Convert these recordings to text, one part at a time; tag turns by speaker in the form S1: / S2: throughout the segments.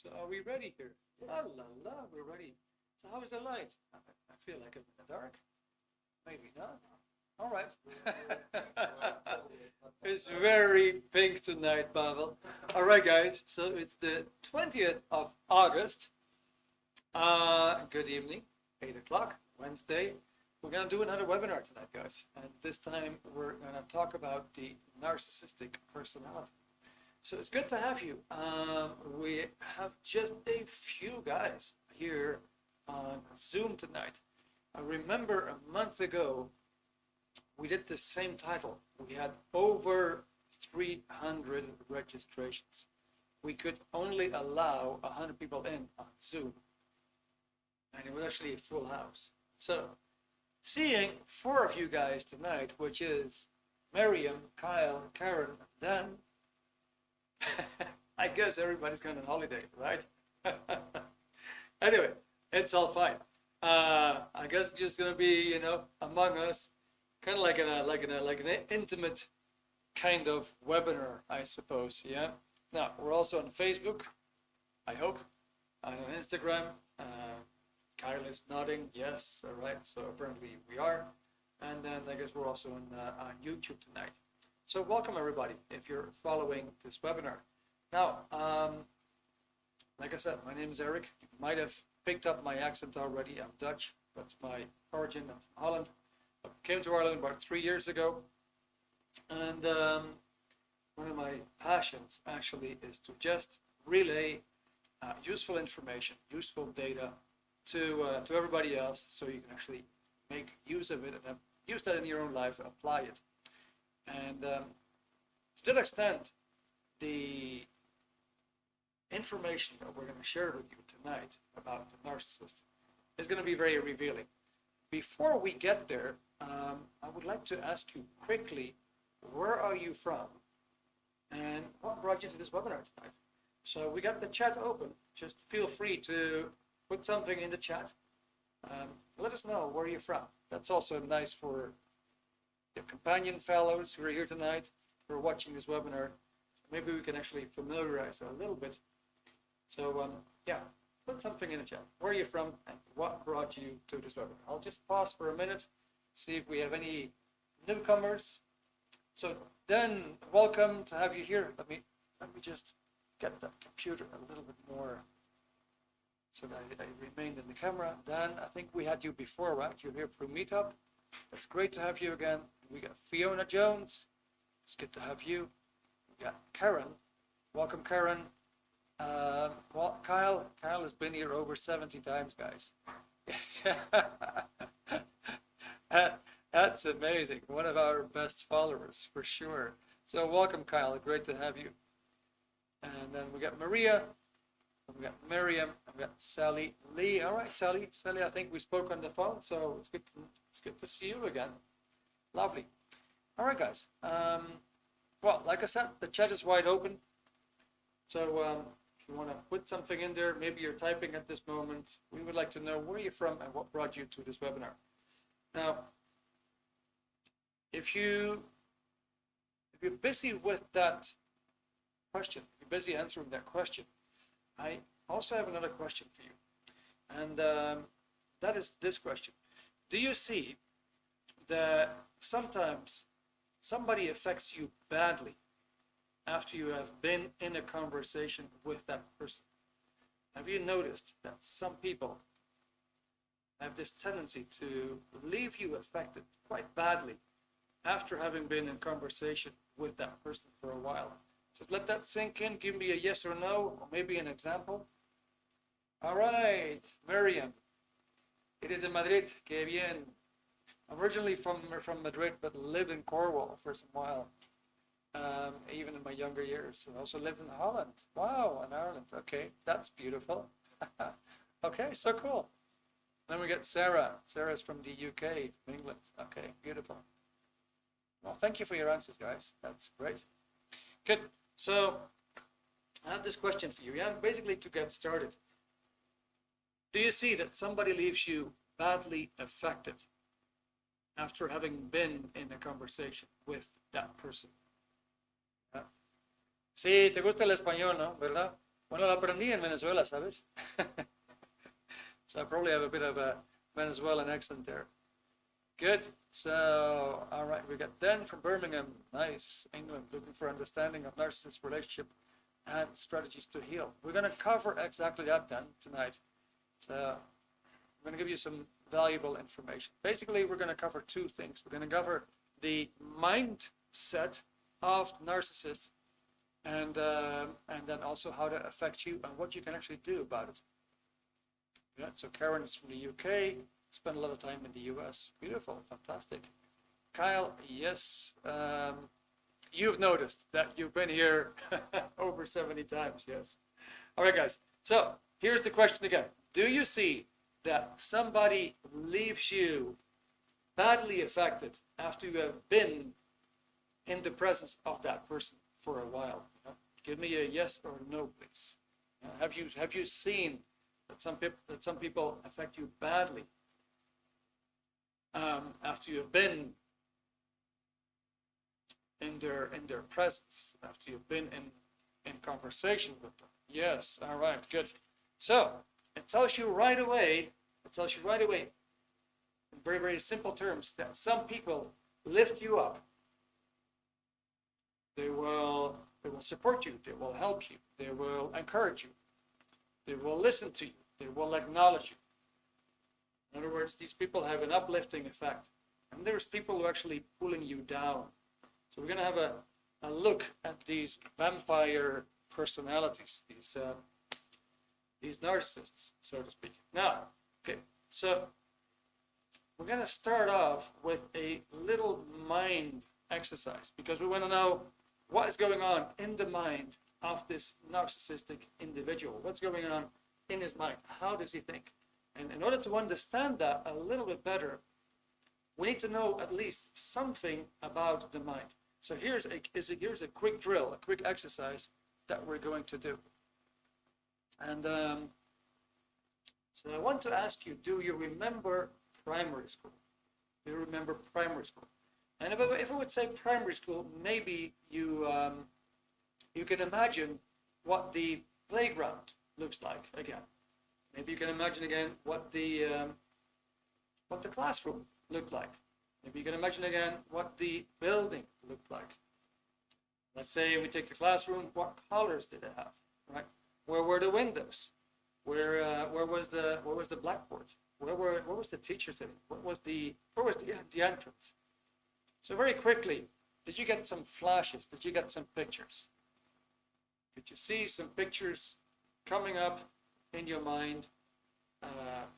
S1: So are we ready here? La la la, we're ready. So how is the light? I feel like I'm in the dark. Maybe not. All right. It's very pink tonight, Pavel. All right, guys. So it's the 20th of August. Good evening. 8 o'clock, Wednesday. We're going to do another webinar tonight, guys. And this time we're going to talk about the narcissistic personality. So it's good to have you. We have just a few guys here on Zoom tonight. I remember a month ago, we did the same title. We had over 300 registrations. We could only allow 100 people in on Zoom. And it was actually a full house. So seeing 4 of you guys tonight, which is Miriam, Kyle, Karen, and Dan, I guess everybody's going on holiday, right? Anyway, it's all fine. I guess it's just going to be, among us, kind of like an intimate kind of webinar, I suppose. Yeah. Now we're also on Facebook, I hope, and on Instagram. Kyle is nodding, yes. All right. So apparently we are, and then I guess we're also on YouTube tonight. So welcome everybody if you're following this webinar. Now, like I said, my name is Erik. You might have picked up my accent already. I'm Dutch. That's my origin. I'm from Holland. I came to Ireland about 3 years ago. And one of my passions actually is to just relay useful information, useful data to everybody else so you can actually make use of it and use that in your own life and apply it. And to that extent, the information that we're going to share with you tonight about the narcissist is going to be very revealing. Before we get there, I would like to ask you quickly, where are you from and what brought you to this webinar tonight? So we got the chat open. Just feel free to put something in the chat. Let us know where you're from. That's also nice for your companion fellows who are here tonight, who are watching this webinar. Maybe we can actually familiarize a little bit. So yeah, put something in the chat. Where are you from and what brought you to this webinar? I'll just pause for a minute, see if we have any newcomers. So then, welcome to have you here. Let me just get that computer a little bit more so that I remained in the camera. Dan, I think we had you before, right? You're here for Meetup. That's great to have you again. We got Fiona Jones. It's good to have you. We got Karen. Welcome, Karen. Well, Kyle has been here over 70 times, guys. That's amazing. One of our best followers, for sure. So welcome, Kyle. Great to have you. And then we got Maria. We got Miriam. We got Sally Lee. All right, Sally. Sally, I think we spoke on the phone, so it's good to see you again. Lovely. All right, guys. Well, like I said, the chat is wide open. So if you want to put something in there, maybe you're typing at this moment, we would like to know where you're from and what brought you to this webinar. Now, if you're busy with that question, if you're busy answering that question, I also have another question for you. And that is this question. Do you see that sometimes somebody affects you badly after you have been in a conversation with that person? Have you noticed that some people have this tendency to leave you affected quite badly after having been in conversation with that person for a while? Just let that sink in. Give me a yes or no, or maybe an example. All right, Miriam. Eres de Madrid. Que bien. I'm originally from Madrid, but lived in Cornwall for some while, even in my younger years. I also lived in Holland. Wow, and Ireland. Okay, that's beautiful. Okay, so cool. Then we get Sarah. Sarah's from the UK, from England. Okay, beautiful. Well, thank you for your answers, guys. That's great. Good. So I have this question for you. Yeah, basically to get started. Do you see that somebody leaves you badly affected after having been in a conversation with that person? Yeah. Sí, te gusta el español, ¿no? ¿Verdad? Bueno, lo aprendí en Venezuela, ¿sabes? So I probably have a bit of a Venezuelan accent there. Good. So, all right, we got Dan from Birmingham. Nice. England, looking for understanding of narcissist relationship and strategies to heal. We're going to cover exactly that, Dan, tonight. So I'm going to give you some valuable information. Basically, we're going to cover two things. We're going to cover the mindset of narcissists, and then also how to affect you and what you can actually do about it. Yeah, so Karen is from the UK, spent a lot of time in the US. Beautiful, fantastic. Kyle, yes, you've noticed that you've been here over 70 times, yes. All right, guys, so here's the question again. Do you see that somebody leaves you badly affected after you have been in the presence of that person for a while? Give me a yes or no, please. Have you seen that some people affect you badly after you have been in their presence, after you've been in conversation with them? Yes. All right. Good. So it tells you right away. In very, very simple terms, that some people lift you up. They will support you. They will help you. They will encourage you. They will listen to you. They will acknowledge you. In other words, these people have an uplifting effect. And there's people who are actually pulling you down. So we're going to have a look at these vampire personalities, these narcissists, so to speak. Now, okay, so we're going to start off with a little mind exercise, because we want to know what is going on in the mind of this narcissistic individual. What's going on in his mind? How does he think? And in order to understand that a little bit better, we need to know at least something about the mind. So here's a quick drill, a quick exercise that we're going to do. And so I want to ask you, do you remember primary school? Do you remember primary school? And if I would say primary school, maybe you can imagine what the playground looks like again. Maybe you can imagine again what the classroom looked like. Maybe you can imagine again what the building looked like. Let's say we take the classroom. What colors did it have? Right? Where were the windows? Where was the blackboard? Where was the teacher sitting? Where was the entrance? So very quickly, did you get some flashes? Did you get some pictures? Did you see some pictures coming up in your mind,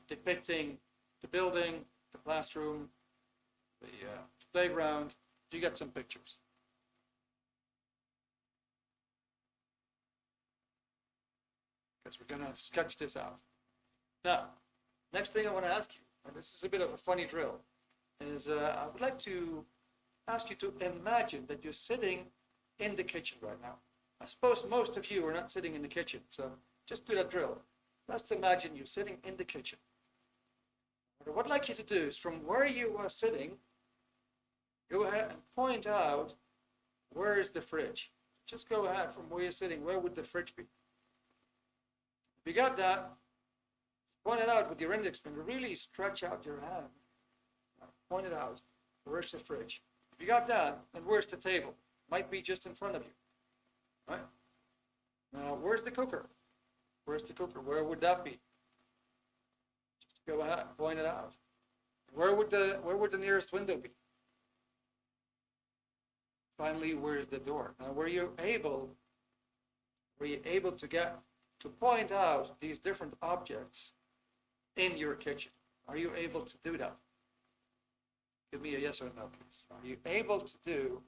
S1: depicting the building, the classroom, the playground? Did you get some pictures? Because we're going to sketch this out. Now, next thing I want to ask you, and this is a bit of a funny drill, is I would like to ask you to imagine that you're sitting in the kitchen right now. I suppose most of you are not sitting in the kitchen, so just do that drill. Let's imagine you're sitting in the kitchen. What I'd like you to do is, from where you are sitting, go ahead and point out, where is the fridge? Just go ahead from where you're sitting. Where would the fridge be? If you got that, point it out with your index finger. Really stretch out your hand. Point it out. Where's the fridge? If you got that, then where's the table? Might be just in front of you. Right? Now, where's the cooker? Where's the cooker? Where would that be? Just go ahead, point it out. Where would the nearest window be? Finally, where's the door? Now, were you able to point out these different objects in your kitchen? Are you able to do that? Give me a yes or no, please. Are you able to do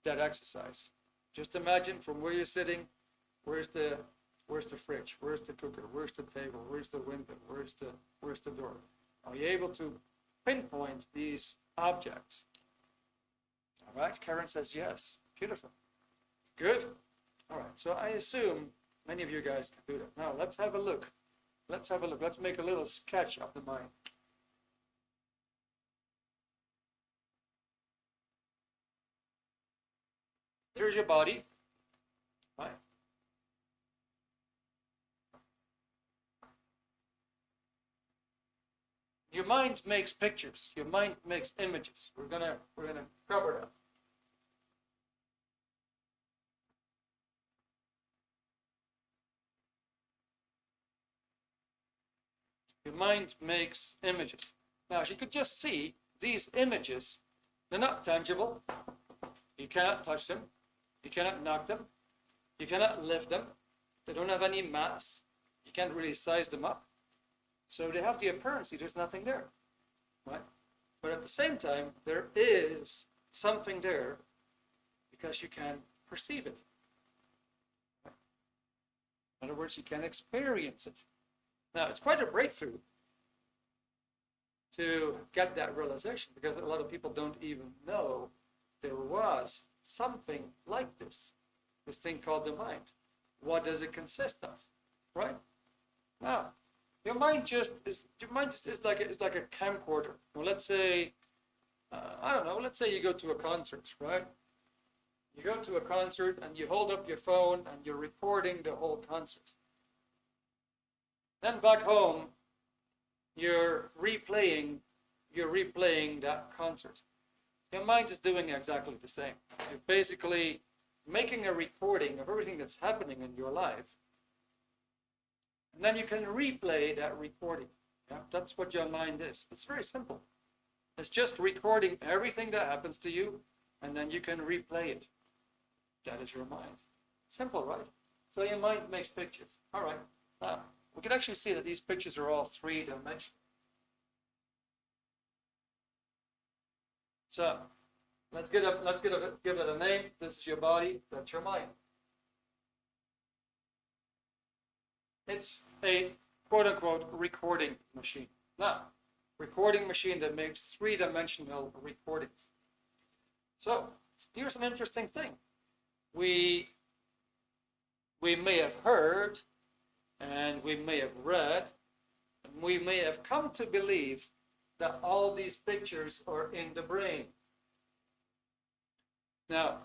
S1: that exercise? Just imagine from where you're sitting, where's the fridge? Where's the cooker? Where's the table? Where's the window? Where's the door? Are you able to pinpoint these objects? All right, Karen says yes. Beautiful. Good. All right, so I assume many of you guys can do that. Now, let's have a look. Let's make a little sketch of the mind. There's your body. Right? Your mind makes pictures. Your mind makes images. We're gonna cover that. Your mind makes images. Now, as you could just see, these images, they're not tangible. You cannot touch them. You cannot knock them. You cannot lift them. They don't have any mass. You can't really size them up. So they have the appearance there's nothing there, right? But at the same time, there is something there because you can perceive it. Right? In other words, you can experience it. Now, it's quite a breakthrough to get that realization because a lot of people don't even know there was something like this thing called the mind. What does it consist of, right? Now, your mind is like a camcorder. Well, let's say, I don't know, let's say you go to a concert, right? You go to a concert and you hold up your phone and you're recording the whole concert. Then back home, you're replaying that concert. Your mind is doing exactly the same. You're basically making a recording of everything that's happening in your life. And then you can replay that recording. Yeah, that's what your mind is. It's very simple. It's just recording everything that happens to you, and then you can replay it. That is your mind. Simple, right? So your mind makes pictures. All right. Now, we can actually see that these pictures are all three-dimensional. So, give it a name. This is your body. That's your mind. It's a quote-unquote recording machine. Now, recording machine that makes three-dimensional recordings. So, here's an interesting thing. We may have heard, and we may have read, and we may have come to believe that all these pictures are in the brain. Now,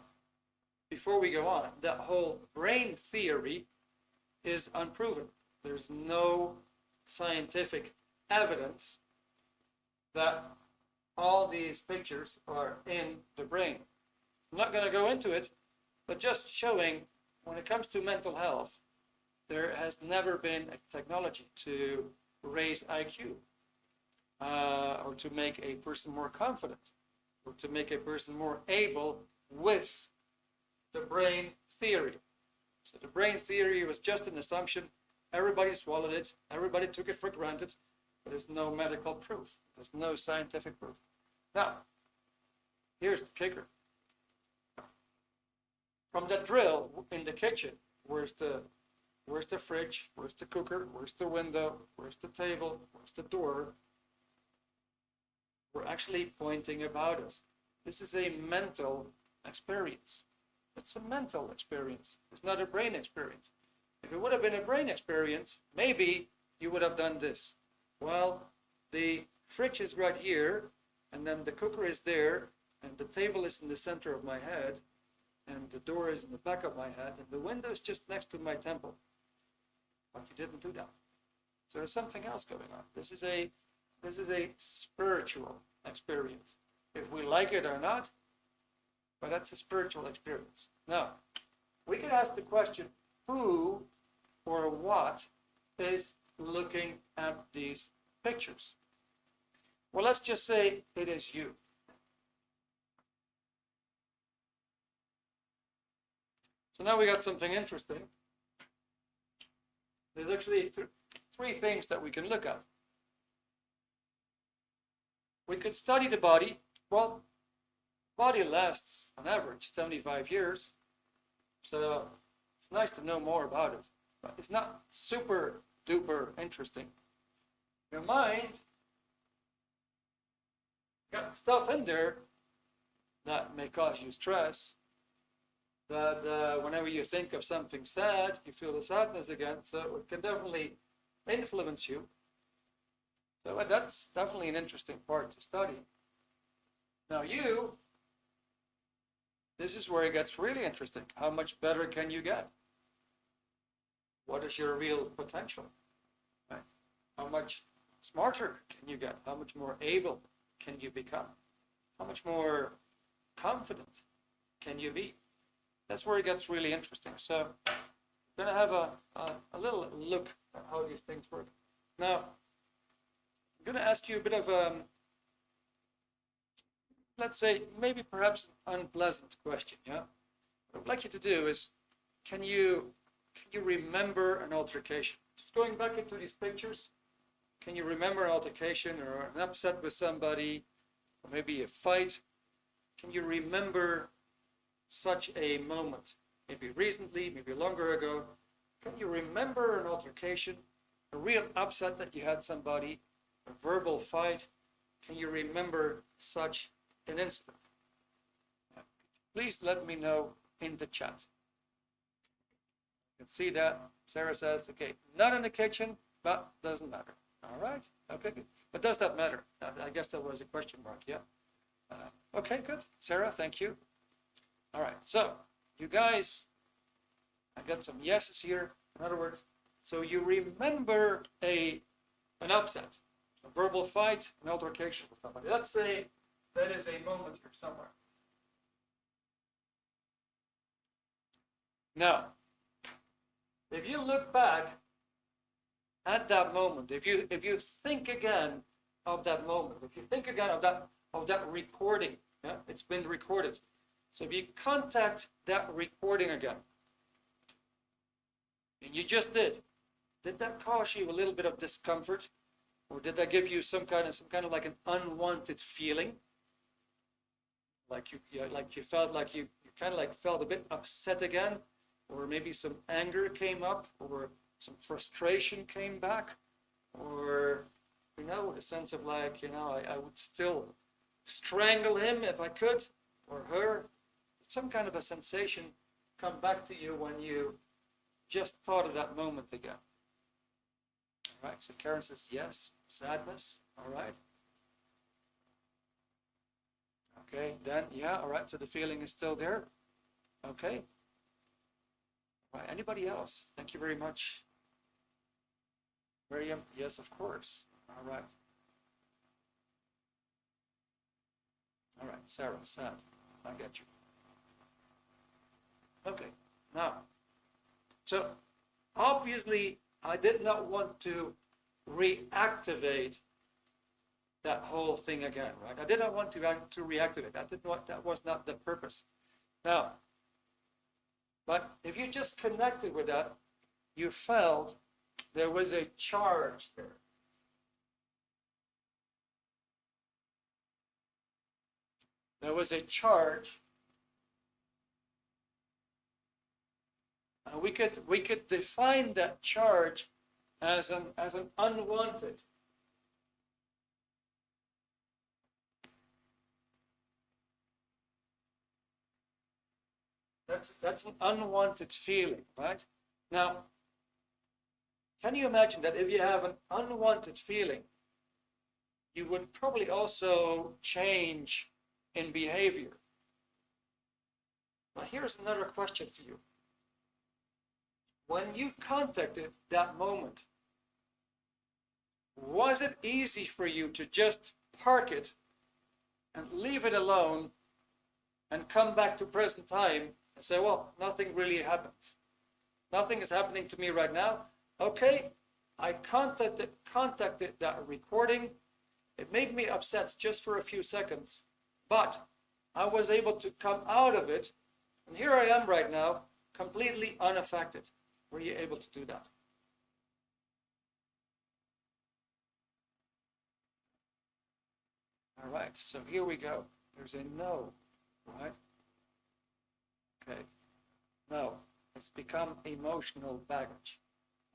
S1: before we go on, that whole brain theory is unproven. There's no scientific evidence that all these pictures are in the brain. I'm not going to go into it, but just showing when it comes to mental health, there has never been a technology to raise IQ or to make a person more confident or to make a person more able with the brain theory. So the brain theory was just an assumption. Everybody swallowed it. Everybody took it for granted. But there's no medical proof. There's no scientific proof. Now, here's the kicker. From the drill in the kitchen, where's the fridge? Where's the cooker? Where's the window? Where's the table? Where's the door? We're actually pointing about us. This is a mental experience. It's a mental experience. It's not a brain experience. If it would have been a brain experience, maybe you would have done this. Well, the fridge is right here, and then the cooker is there, and the table is in the center of my head, and the door is in the back of my head, and the window is just next to my temple. But you didn't do that. So there's something else going on. This is a spiritual experience. If we like it or not, but that's a spiritual experience. Now, we could ask the question, who or what is looking at these pictures? Well, let's just say it is you. So now we got something interesting. There's actually three things that we can look at. We could study the body. Well, body lasts on average 75 years. So it's nice to know more about it. But it's not super duper interesting. Your mind got stuff in there that may cause you stress. That whenever you think of something sad, you feel the sadness again. So it can definitely influence you. So that's definitely an interesting part to study. Now this is where it gets really interesting. How much better can you get? What is your real potential? Right? How much smarter can you get? How much more able can you become? How much more confident can you be? That's where it gets really interesting. So we're going to have a little look at how these things work. Now, I'm going to ask you a bit of let's say, maybe perhaps an unpleasant question, yeah? What I'd like you to do is, can you remember an altercation? Just going back into these pictures, can you remember an altercation or an upset with somebody, or maybe a fight? Can you remember such a moment? Maybe recently, maybe longer ago. Can you remember an altercation, a real upset that you had somebody, a verbal fight? Can you remember such an incident? Please let me know in the chat. You can see that Sarah says, okay, not in the kitchen, but doesn't matter. All right, okay, good. But does that matter? I guess that was a question mark, yeah. Okay, good. Sarah, thank you. All right, so you guys, I got some yeses here. In other words, so you remember an upset, a verbal fight, an altercation with somebody. Let's say that is a moment here somewhere. Now, if you look back at that moment, if you think again of that moment, if you think again of that recording, yeah, it's been recorded. So if you contact that recording again, and you just did that cause you a little bit of discomfort, or did that give you some kind of like an unwanted feeling? Like you felt like you kind of like felt a bit upset again, or maybe some anger came up, or some frustration came back, or a sense of like, I would still strangle him if I could, or her. Some kind of a sensation come back to you when you just thought of that moment again. All right, so Karen says yes, sadness, all right. Okay, then, yeah, all right, so the feeling is still there. Okay. All right, anybody else? Thank you very much. Miriam, yes, of course. All right. All right, Sarah, sad. I get you. Okay, now, so obviously I did not want to reactivate that whole thing again, right? I did not want to reactivate. That was not the purpose. Now, but if you just connected with that, you felt there was a charge there. There was a charge. We could define that charge as an unwanted. That's an unwanted feeling, right? Now, can you imagine that if you have an unwanted feeling, you would probably also change in behavior? Now, here's another question for you. When you contacted that moment, was it easy for you to just park it and leave it alone and come back to present time and say, well, nothing really happened. Nothing is happening to me right now. Okay, I contacted that recording. It made me upset just for a few seconds, but I was able to come out of it. And here I am right now, completely unaffected. Were you able to do that? All right, so here we go. There's a no, right? Okay, no, it's become emotional baggage.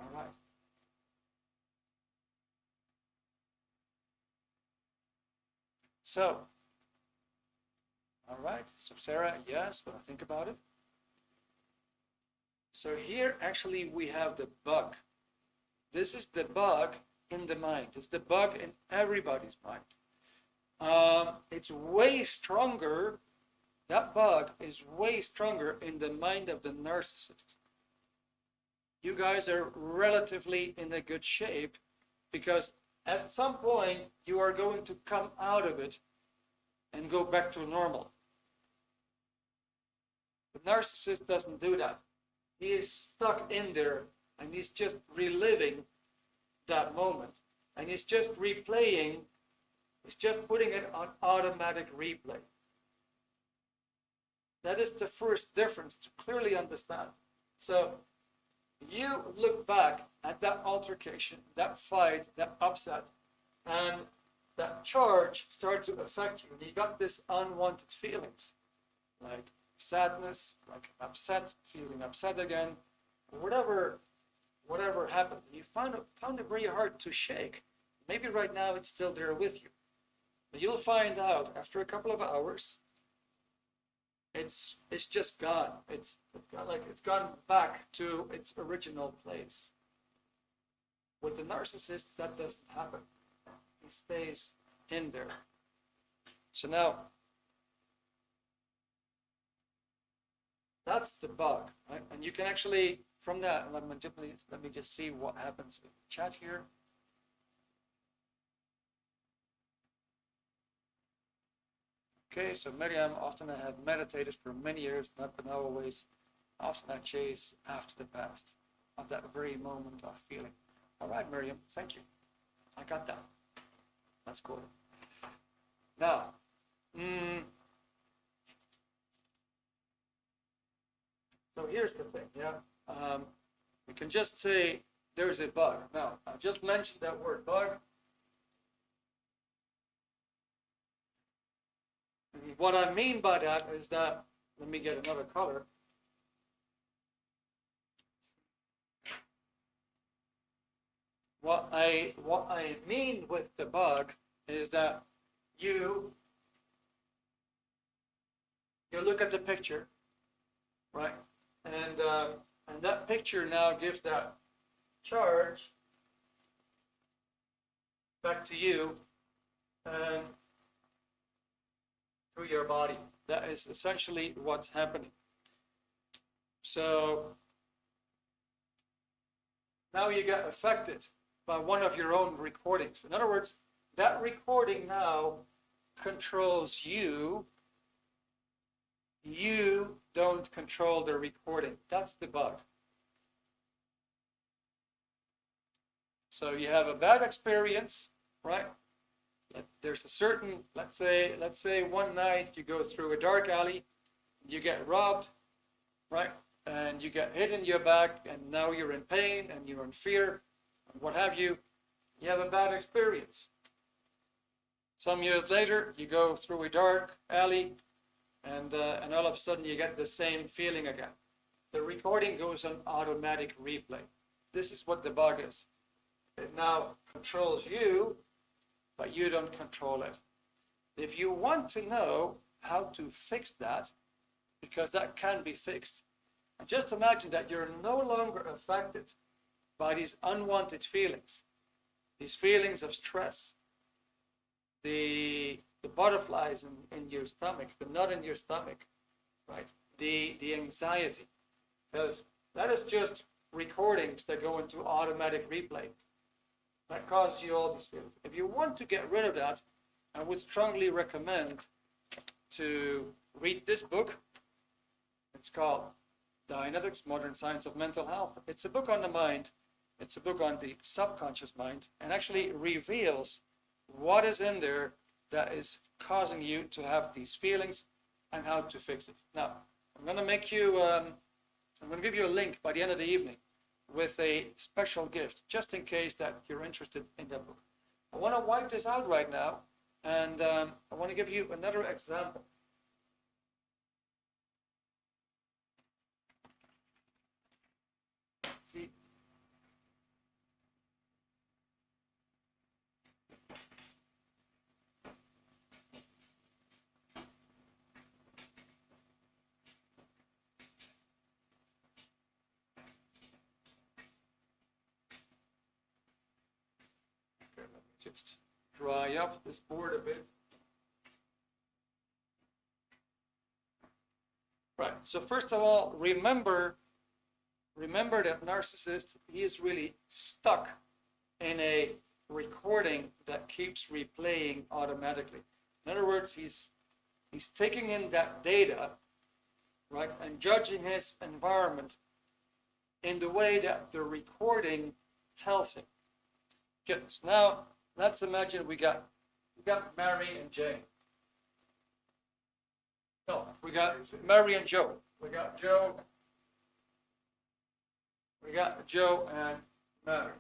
S1: All right. So, all right, so Sarah, yes, when I think about it. So here actually we have the bug. This is the bug in the mind. It's the bug in everybody's mind. It's way stronger. That bug is way stronger in the mind of the narcissist. You guys are relatively in a good shape because At some point, you are going to come out of it and go back to normal. The narcissist doesn't do that. He is stuck in there, and he's just reliving that moment. And he's just replaying, he's just putting it on automatic replay. That is the first difference to clearly understand. So you look back at that altercation, that fight, that upset, and that charge started to affect you. And you got this unwanted feelings, like sadness, like upset, feeling upset again, whatever happened. You found it very hard to shake. Maybe right now it's still there with you. But you'll find out after a couple of hours, it's just gone. It's gone back to its original place. With the narcissist, that doesn't happen. He stays in there. So now, that's the bug, right? And you can actually, from that, let me just see what happens in the chat here. Okay, so Miriam, often I have meditated for many years, not but now always. Often I chase after the past of that very moment of feeling. All right, Miriam, thank you. I got that. That's cool. Now, so here's the thing, yeah. We can just say there's a bug. Now, I just mentioned that word bug. And what I mean by that is that, let me get another color. What I mean with the bug is that you look at the picture, right? And that picture now gives that charge back to you and to your body. That is essentially what's happening. So now you get affected by one of your own recordings. In other words, that recording now controls you. You don't control the recording. That's the bug. So you have a bad experience, right? There's a certain, let's say one night you go through a dark alley, you get robbed, right? And you get hit in your back, and now you're in pain and you're in fear, and what have you. You have a bad experience. Some years later, you go through a dark alley, and all of a sudden you get the same feeling again. The recording goes on automatic replay. This is what the bug is. It now controls you, but you don't control it. If you want to know how to fix that, because that can be fixed, and just imagine that you're no longer affected by these unwanted feelings, these feelings of stress, the butterflies in your stomach, the knot in your stomach, right? The anxiety, because that is just recordings that go into automatic replay that cause you all these feelings. If you want to get rid of that, I would strongly recommend to read this book. It's called Dianetics, Modern Science of Mental Health. It's a book on the mind. It's a book on the subconscious mind, and actually reveals what is in there that is causing you to have these feelings and how to fix it. Now, I'm going to give you a link by the end of the evening with a special gift, just in case that you're interested in that book. I want to wipe this out right now, and I want to give you another example. See. Just dry up this board a bit. Right, so first of all, remember that narcissist, he is really stuck in a recording that keeps replaying automatically. In other words, he's taking in that data, right, and judging his environment in the way that the recording tells him. Okay, so now let's imagine we got Mary and Jane. No, we got Mary and Joe. We got Joe and Mary.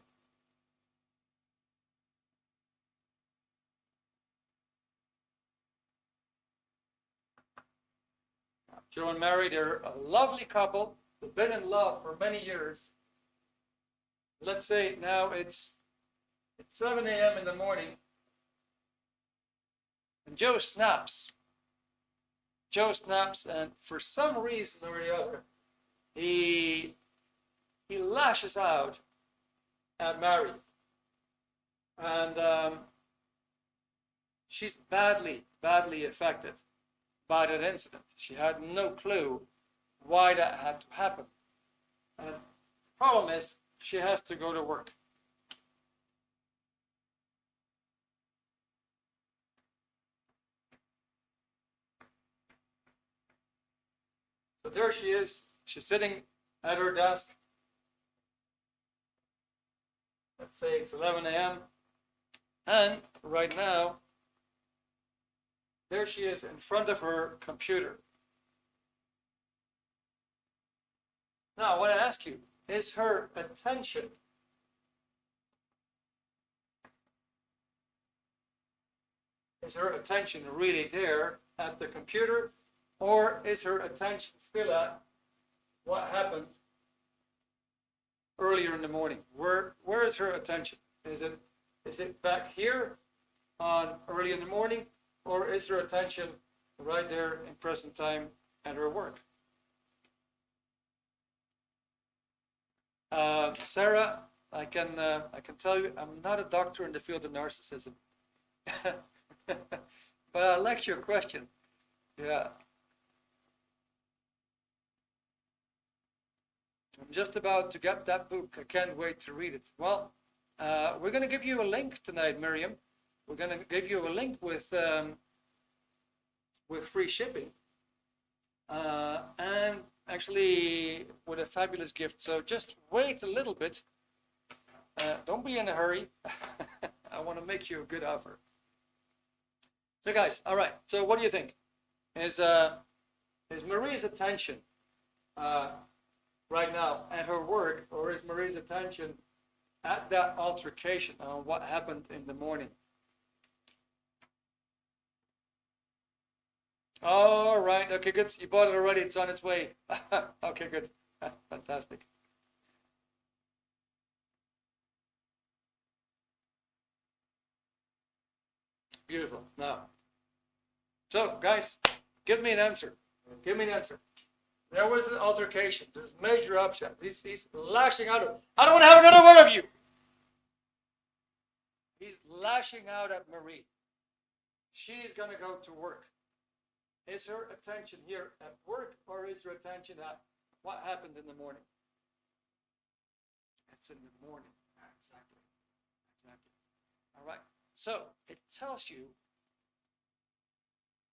S1: Joe and Mary, they're a lovely couple. They've been in love for many years. Let's say now it's 7 a.m. in the morning, and Joe snaps. And for some reason or the other, he lashes out at Mary. And she's badly affected by that incident. She had no clue why that had to happen. And the problem is, she has to go to work. So there she is. She's sitting at her desk. Let's say it's 11 a.m. And right now, there she is in front of her computer. Now, I want to ask you, is her attention really there at the computer, or is her attention still at what happened earlier in the morning? Where is her attention? Is it back here on early in the morning, or is her attention right there in present time at her work? Sarah, I can tell you, I'm not a doctor in the field of narcissism, but I like your question. Yeah. I'm just about to get that book. I can't wait to read it. Well, we're going to give you a link tonight, Miriam. We're going to give you a link with free shipping, and actually with a fabulous gift. So just wait a little bit. Don't be in a hurry. I want to make you a good offer. So guys, all right. So what do you think? Is Marie's attention right now at her work, or is Marie's attention at that altercation on what happened in the morning? All right. Okay, good. You bought it already. It's on its way. Okay, good. Fantastic. Beautiful. Now, so guys, give me an answer. Give me an answer. There was an altercation. This major upset. He's lashing out. I don't want to have another word of you. He's lashing out at Marie. She's going to go to work. Is her attention here at work, or is her attention at what happened in the morning? It's in the morning. Exactly. All right. So it tells you,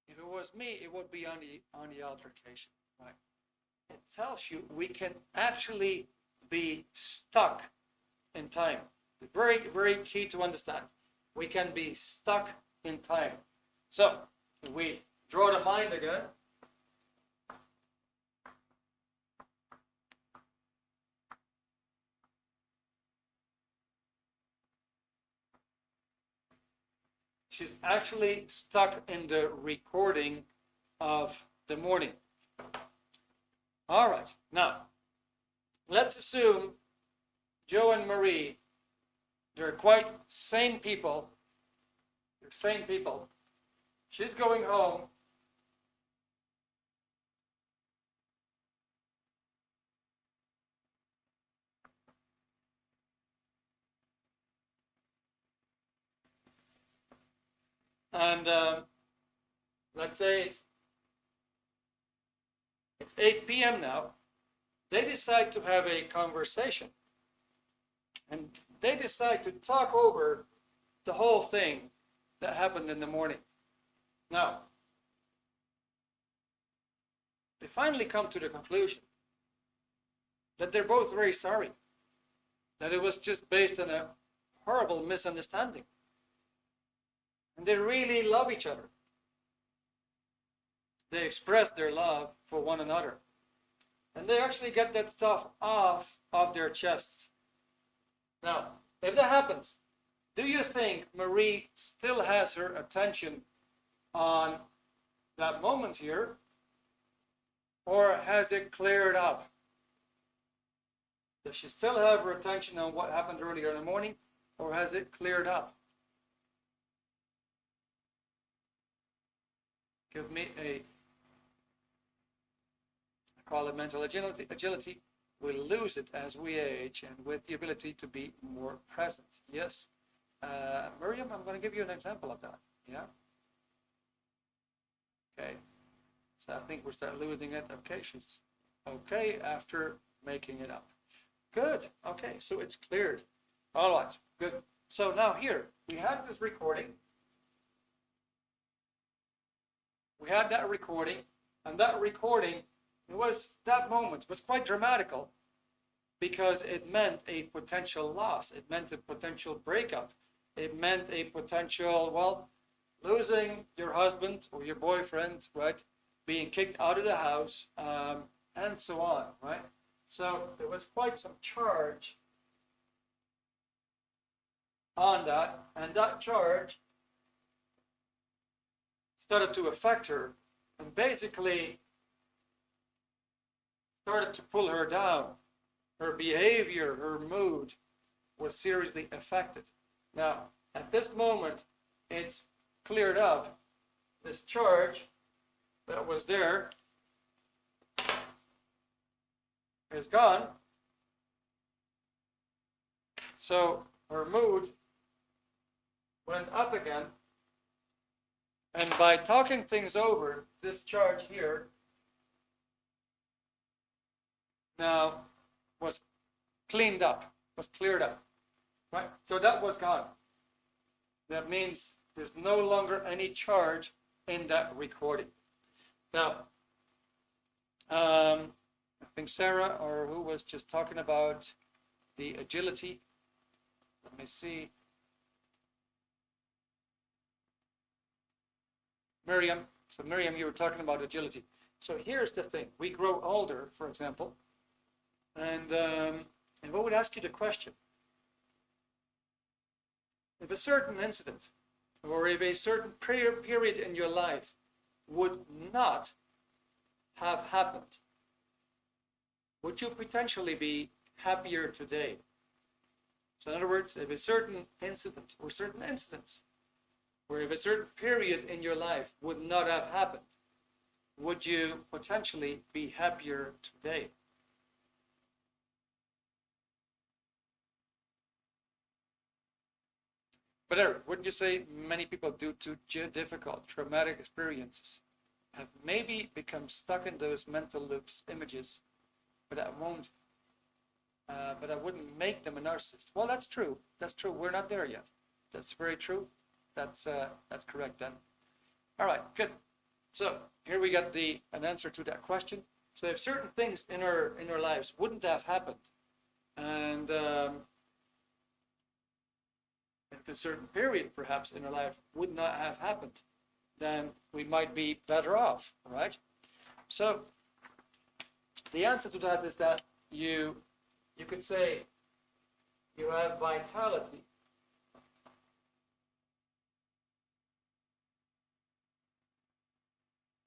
S1: if it was me, it would be on the altercation, right? It tells you we can actually be stuck in time. Very, very key to understand. We can be stuck in time. So if we draw the mind again. She's actually stuck in the recording of the morning. All right. Now, let's assume Joe and Marie, they're quite sane people. They're sane people. She's going home. And let's say it's 8 p.m. now. They decide to have a conversation. And they decide to talk over the whole thing that happened in the morning. Now, they finally come to the conclusion that they're both very sorry, that it was just based on a horrible misunderstanding. And they really love each other. They express their love for one another. And they actually get that stuff off of their chests. Now, if that happens, do you think Marie still has her attention on that moment here? Or has it cleared up? Does she still have her attention on what happened earlier in the morning? Or has it cleared up? Give me I call it mental agility. We lose it as we age and with the ability to be more present. Yes. Miriam, I'm going to give you an example of that. Yeah. Okay. So I think we start losing it. Okay. She's okay after making it up. Good. Okay. So it's cleared. All right. Good. So now here we had this recording. We had that recording, and that recording, that moment was quite dramatical because it meant a potential loss. It meant a potential breakup. It meant a potential, well, losing your husband or your boyfriend, right? Being kicked out of the house, and so on, right? So there was quite some charge on that, and that charge started to affect her and basically started to pull her down. Her behavior, her mood was seriously affected. Now, at this moment, it's cleared up. This charge that was there is gone. So her mood went up again. And by talking things over, this charge here now was cleaned up, was cleared up, right? So that was gone. That means there's no longer any charge in that recording. Now, I think Sarah, or who was just talking about the agility. Let me see. Miriam, so Miriam, you were talking about agility. So here's the thing. We grow older, for example, and what would ask you the question? If a certain incident or if a certain period in your life would not have happened, would you potentially be happier today? So in other words, if a certain incident or certain incidents or if a certain period in your life would not have happened, would you potentially be happier today? But Erik, wouldn't you say many people, due to difficult, traumatic experiences, have maybe become stuck in those mental loops, images, but that wouldn't make them a narcissist? Well, that's true. That's true. We're not there yet. That's very true. That's correct then. All right, good. So here we got an answer to that question. So if certain things in our lives wouldn't have happened, and if a certain period perhaps in our life would not have happened, then we might be better off, right? So the answer to that is that you could say you have vitality.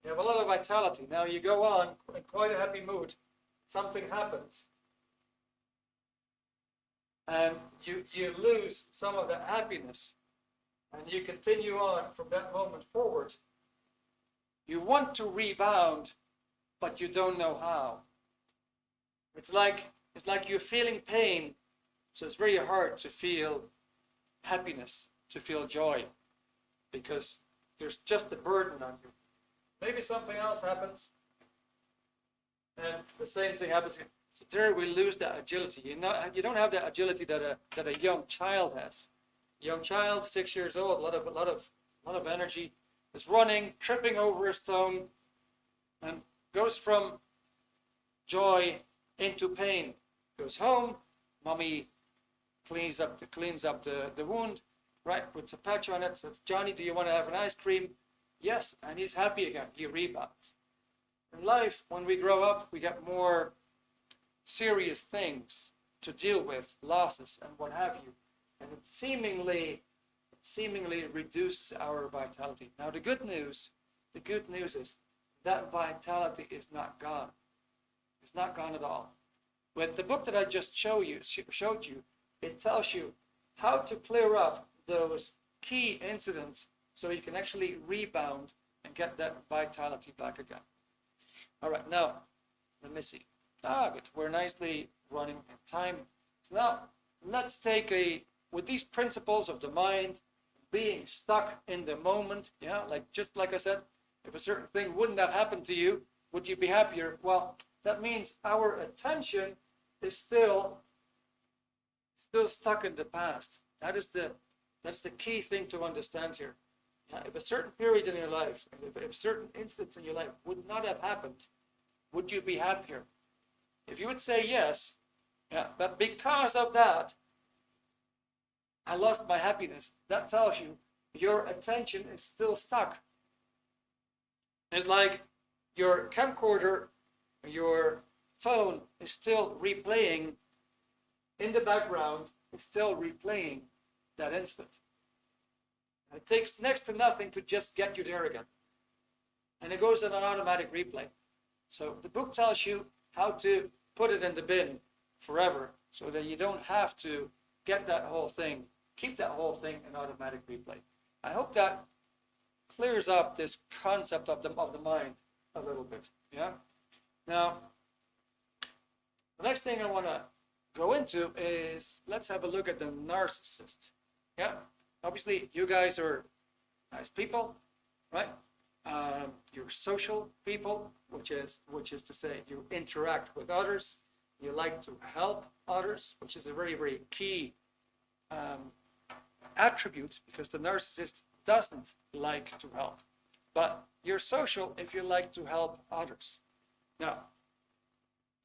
S1: You have a lot of vitality. Now you go on in quite a happy mood. Something happens. And you lose some of that happiness. And you continue on from that moment forward. You want to rebound, but you don't know how. It's like you're feeling pain. So it's very hard to feel happiness, to feel joy. Because there's just a burden on you. Maybe something else happens, and the same thing happens. So there we lose that agility. You don't have that agility that a young child has. Young child, 6 years old, a lot of energy, is running, tripping over a stone, and goes from joy into pain. Goes home, mommy cleans up the wound, right? Puts a patch on it, says, Johnny, do you want to have an ice cream? Yes, and he's happy again. He rebounds. In life, when we grow up, we get more serious things to deal with, losses and what have you, and it seemingly reduces our vitality. Now, the good news is that vitality is not gone. It's not gone at all. With the book that I just showed you, it tells you how to clear up those key incidents so you can actually rebound and get that vitality back again. All right, now, let me see. Good. We're nicely running in time. So now, let's take with these principles of the mind, being stuck in the moment, just like I said, if a certain thing wouldn't have happened to you, would you be happier? Well, that means our attention is still stuck in the past. That's the key thing to understand here. If a certain period in your life, if certain incidents in your life would not have happened, would you be happier? If you would say yes, but because of that, I lost my happiness, that tells you your attention is still stuck. It's like your camcorder, your phone is still replaying in the background, is still replaying that instant. It takes next to nothing to just get you there again. And it goes on an automatic replay. So the book tells you how to put it in the bin forever so that you don't have to get that whole thing, keep that whole thing in automatic replay. I hope that clears up this concept of the mind a little bit. Yeah. Now, the next thing I want to go into is, let's have a look at the narcissist. Yeah. Obviously, you guys are nice people, right? You're social people, which is to say you interact with others. You like to help others, which is a very, very key attribute, because the narcissist doesn't like to help. But you're social if you like to help others. Now,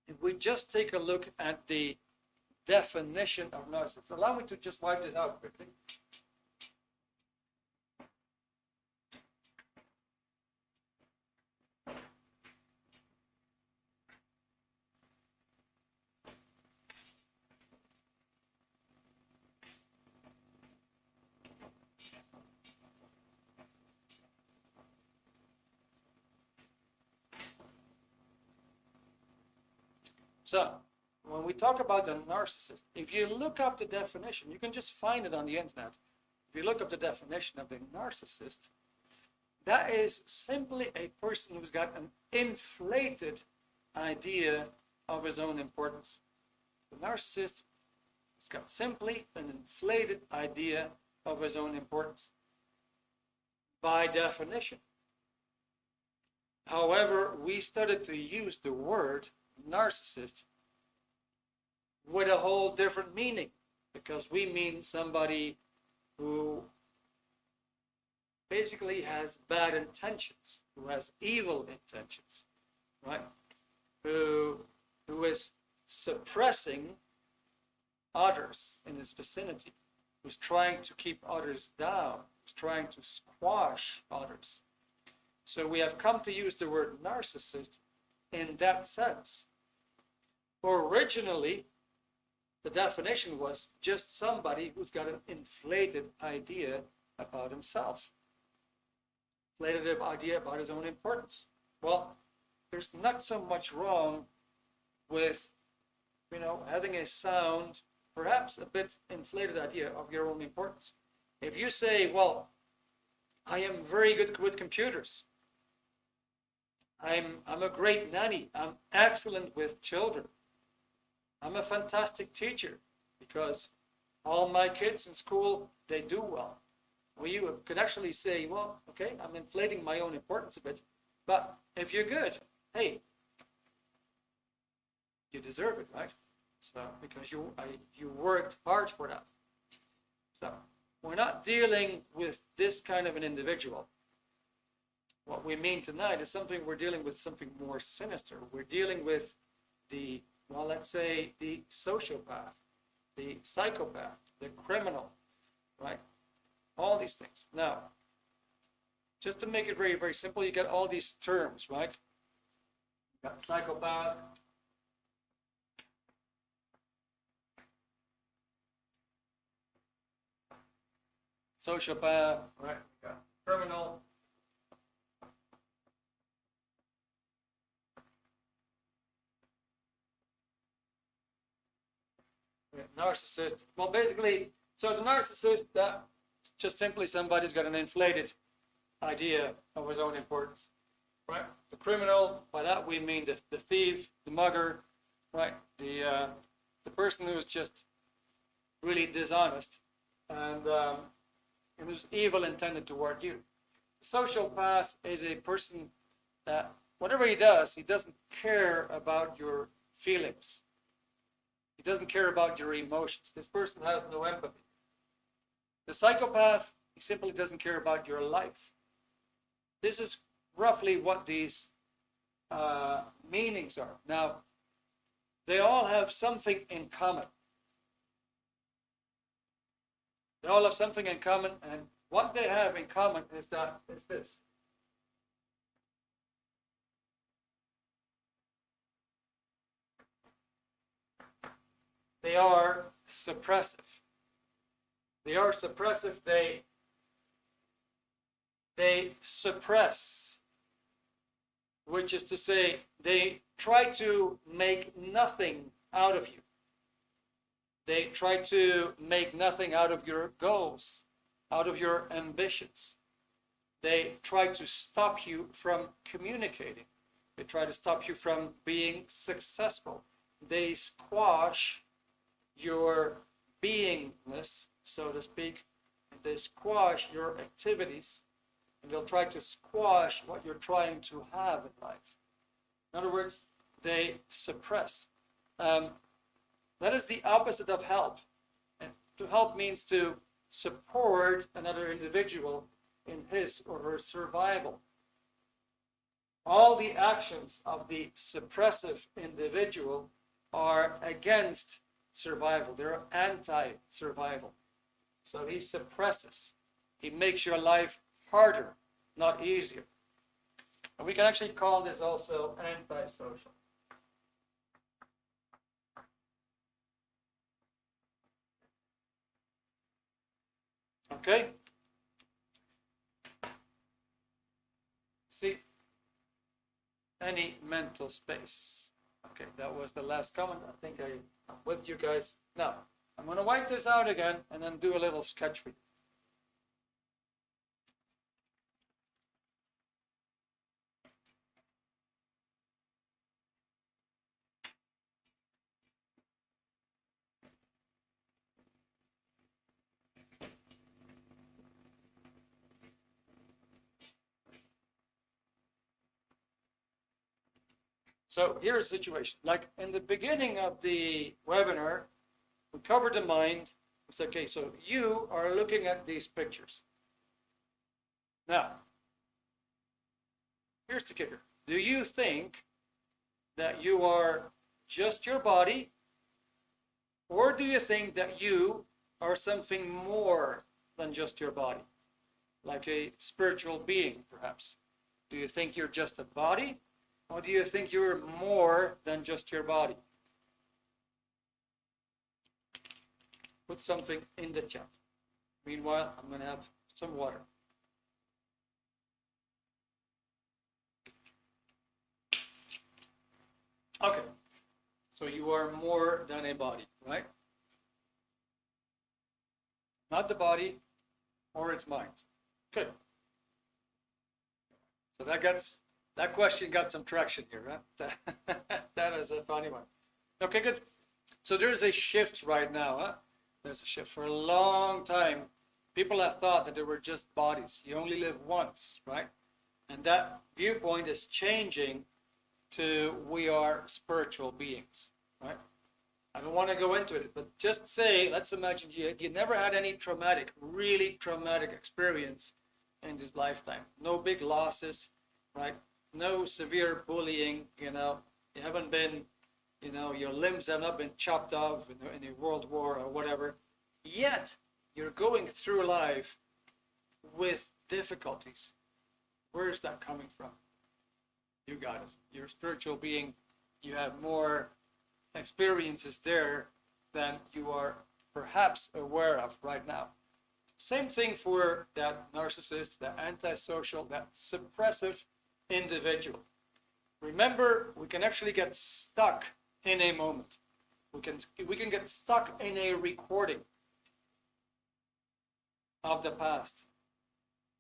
S1: if we just take a look at the definition of narcissist, allow me to just wipe this out quickly. So, when we talk about the narcissist, if you look up the definition, you can just find it on the internet. If you look up the definition of the narcissist, that is simply a person who's got an inflated idea of his own importance. The narcissist has got simply an inflated idea of his own importance, by definition. However, we started to use the word narcissist with a whole different meaning, because we mean somebody who basically has bad intentions, who has evil intentions, right? Who is suppressing others in his vicinity, who's trying to keep others down, who's trying to squash others. So we have come to use the word narcissist in that sense. Originally, the definition was just somebody who's got an inflated idea about himself, inflated idea about his own importance. Well, there's not so much wrong with, having a sound, perhaps a bit inflated idea of your own importance. If you say, well, I am very good with computers, I'm a great nanny, I'm excellent with children, I'm a fantastic teacher because all my kids in school, they do well. Well, you could actually say, well, okay, I'm inflating my own importance a bit, but if you're good, hey, you deserve it, right? So, because you worked hard for that. So, we're not dealing with this kind of an individual. What we mean tonight is we're dealing with something more sinister. We're dealing with the, well, let's say the sociopath, the psychopath, the criminal, right? All these things. Now, just to make it very, very simple, you get all these terms, right? You got psychopath, sociopath, right? You got criminal, narcissist. Well, basically, so the narcissist, that just simply somebody's got an inflated idea of his own importance, right? The criminal, by that we mean the thief, the mugger, right? The person who's just really dishonest and who's evil intended toward you. The sociopath is a person that whatever he doesn't care about your feelings. He doesn't care about your emotions. This person has no empathy. The psychopath, he simply doesn't care about your life. This is roughly what these meanings are. Now, they all have something in common. They all have something in common, and what they have in common is this. They are suppressive. They are suppressive. They suppress, which is to say, they try to make nothing out of you. They try to make nothing out of your goals, out of your ambitions. They try to stop you from communicating. They try to stop you from being successful. They squash your beingness, so to speak. They squash your activities, and they'll try to squash what you're trying to have in life. In other words, they suppress. That is the opposite of help. And to help means to support another individual in his or her survival. All the actions of the suppressive individual are against survival. They're anti-survival. So he suppresses. He makes your life harder, not easier. And we can actually call this also antisocial. Okay? See? Any mental space. Okay, that was the last comment. I think I'm with you guys. Now, I'm going to wipe this out again and then do a little sketch for you. So here's the situation. Like in the beginning of the webinar, we covered the mind. It's okay, so you are looking at these pictures. Now, here's the kicker. Do you think that you are just your body, or do you think that you are something more than just your body? Like a spiritual being, perhaps. Do you think you're just a body? Or do you think you're more than just your body? Put something in the chat. Meanwhile, I'm going to have some water. Okay. So you are more than a body, right? Not the body or its mind. Good. So that question got some traction here, right? That is a funny one. Okay, good. So there's a shift right now, huh? There's a shift. For a long time, people have thought that they were just bodies. You only live once, right? And that viewpoint is changing to we are spiritual beings, right? I don't want to go into it, but just say, let's imagine you never had any really traumatic experience in this lifetime. No big losses, right? No severe bullying, you haven't been, your limbs have not been chopped off in a world war or whatever. Yet, you're going through life with difficulties. Where is that coming from? You got it. You're a spiritual being. You have more experiences there than you are perhaps aware of right now. Same thing for that narcissist, that antisocial, that suppressive individual. Remember, we can actually get stuck in a moment. We can get stuck in a recording of the past.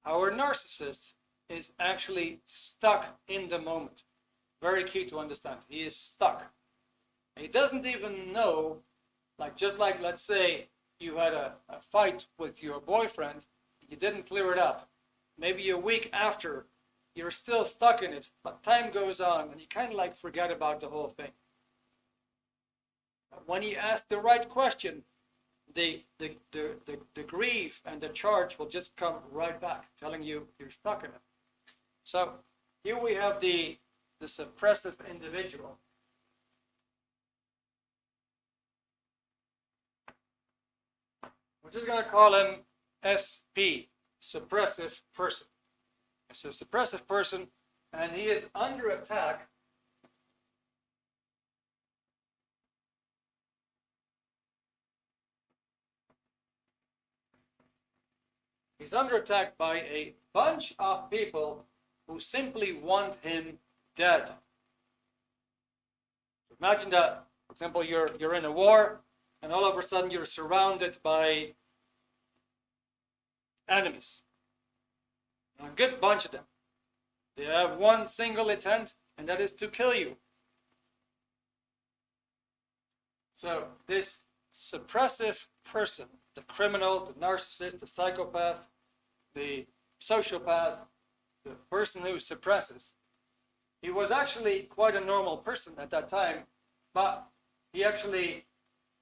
S1: Our narcissist is actually stuck in the moment. Very key to understand. He is stuck. He doesn't even know, just like let's say you had a fight with your boyfriend, you didn't clear it up. Maybe a week after, you're still stuck in it, but time goes on and you kind of forget about the whole thing. When you ask the right question, the grief and the charge will just come right back, telling you you're stuck in it. So here we have the suppressive individual. We're just going to call him SP, suppressive person. So suppressive person, and he is under attack by a bunch of people who simply want him dead. Imagine that, for example, you're in a war, and all of a sudden you're surrounded by enemies. A good bunch of them. They have one single intent, and that is to kill you. So this suppressive person, the criminal, the narcissist, the psychopath, the sociopath, the person who suppresses, he was actually quite a normal person at that time, but he actually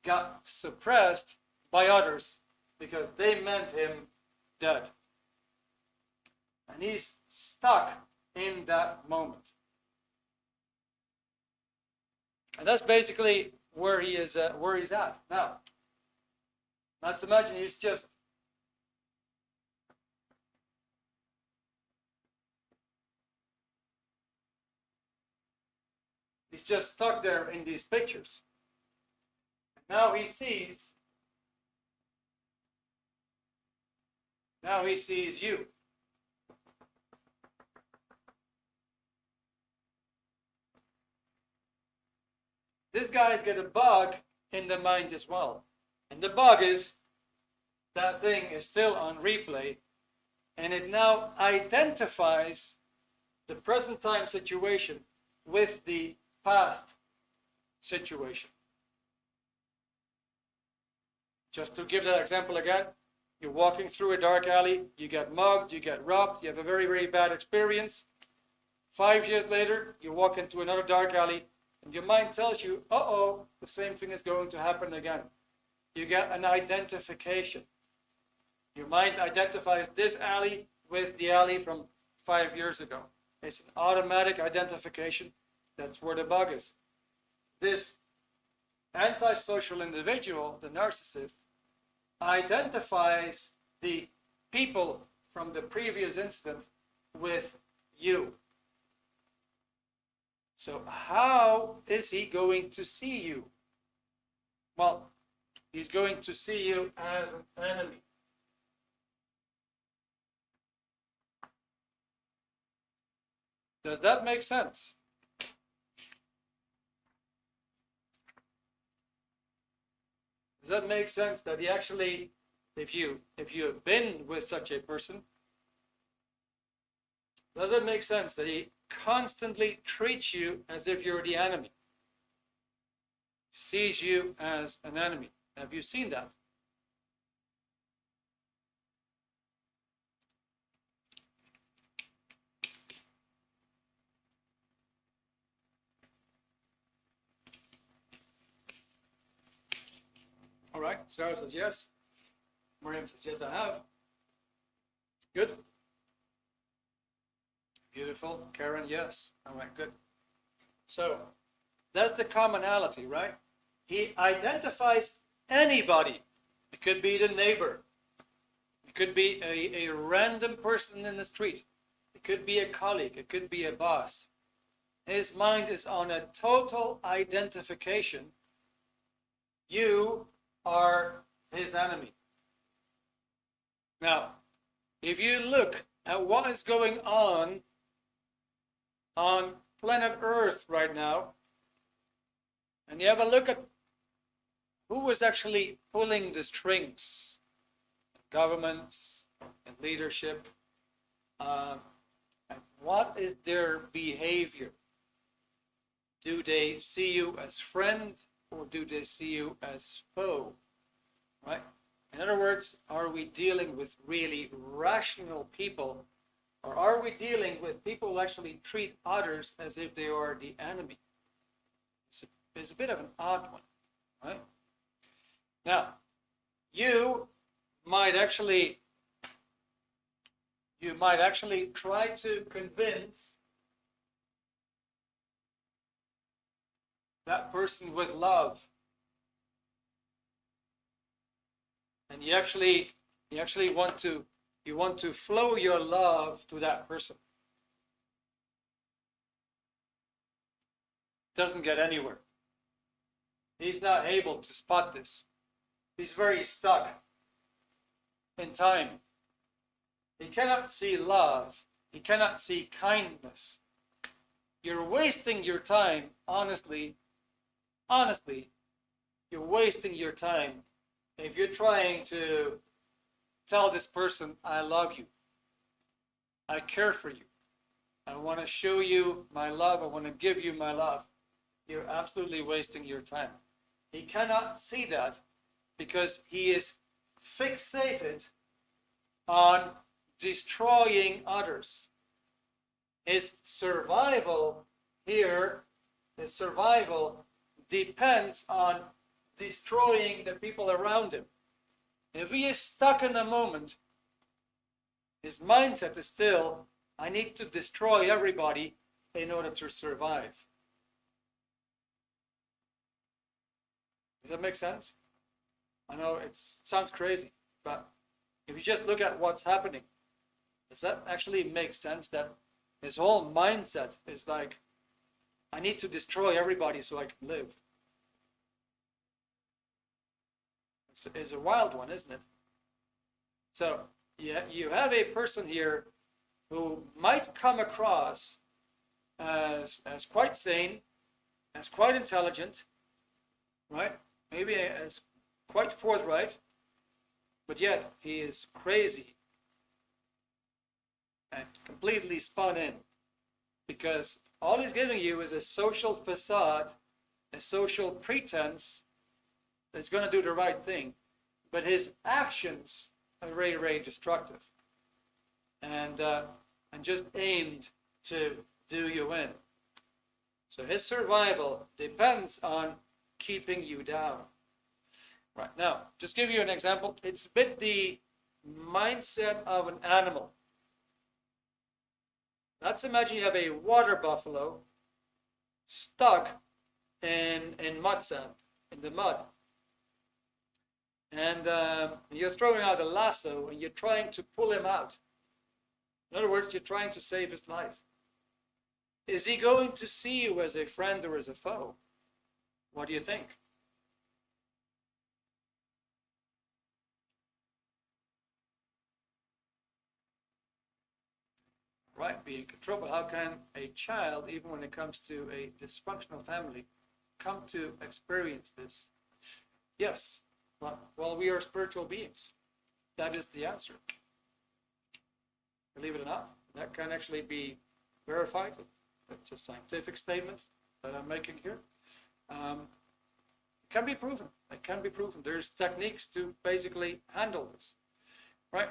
S1: got suppressed by others because they meant him dead. And he's stuck in that moment. And that's basically where he's at. Now, let's imagine he's just stuck there in these pictures. Now he sees you. This guy's got a bug in the mind as well. And the bug is that thing is still on replay, and it now identifies the present time situation with the past situation. Just to give that example again, you're walking through a dark alley, you get mugged, you get robbed, you have a very, very bad experience. 5 years later, you walk into another dark alley, and your mind tells you, uh-oh, the same thing is going to happen again. You get an identification. Your mind identifies this alley with the alley from 5 years ago. It's an automatic identification. That's where the bug is. This antisocial individual, the narcissist, identifies the people from the previous incident with you. So how is he going to see you? Well, he's going to see you as an enemy. Does that make sense? Does that make sense that he actually, if you have been with such a person, does it make sense that he constantly treats you as if you're the enemy? Sees you as an enemy. Have you seen that? Sarah says yes. Miriam says yes, I have. Good. Beautiful. Karen, yes. All right, good. So that's the commonality, right? He identifies anybody. It could be the neighbor. It could be a random person in the street. It could be a colleague. It could be a boss. His mind is on a total identification. You are his enemy. Now, if you look at what is going on planet Earth right now, and you have a look at who is actually pulling the strings, governments and leadership, and what is their behavior? Do they see you as friend or do they see you as foe? Right? In other words, are we dealing with really rational people, or are we dealing with people who actually treat others as if they are the enemy? It's a bit of an odd one, right? Now, you might actually try to convince that person with love, and you actually want to flow your love to that person. Doesn't get anywhere. He's not able to spot this. He's very stuck in time. He cannot see love. He cannot see kindness. You're wasting your time, honestly, you're wasting your time if you're trying to tell this person, I love you. I care for you. I want to show you my love. I want to give you my love. You're absolutely wasting your time. He cannot see that because he is fixated on destroying others. His survival here, his survival depends on destroying the people around him. If he is stuck in a moment, his mindset is still, I need to destroy everybody in order to survive. Does that make sense? I know it sounds crazy, but if you just look at what's happening, does that actually make sense that his whole mindset is like, I need to destroy everybody so I can live? It's a wild one, isn't it? So yeah, you have a person here who might come across as quite sane, as quite intelligent, right? Maybe as quite forthright, but yet he is crazy and completely spun in, because all he's giving you is a social facade, a social pretense that's going to do the right thing, but his actions are very, very destructive and just aimed to do you in. So his survival depends on keeping you down. Right, now, just give you an example. It's a bit the mindset of an animal. Let's imagine you have a water buffalo stuck in mud sand, in the mud. And you're throwing out a lasso and you're trying to pull him out. In other words, you're trying to save his life. Is he going to see you as a friend or as a foe? What do you think? Right, being controlled. How can a child, even when it comes to a dysfunctional family, come to experience this? Yes, well, we are spiritual beings. That is the answer. Believe it or not, that can actually be verified. It's a scientific statement that I'm making here. It can be proven. It can be proven. There's techniques to basically handle this. Right?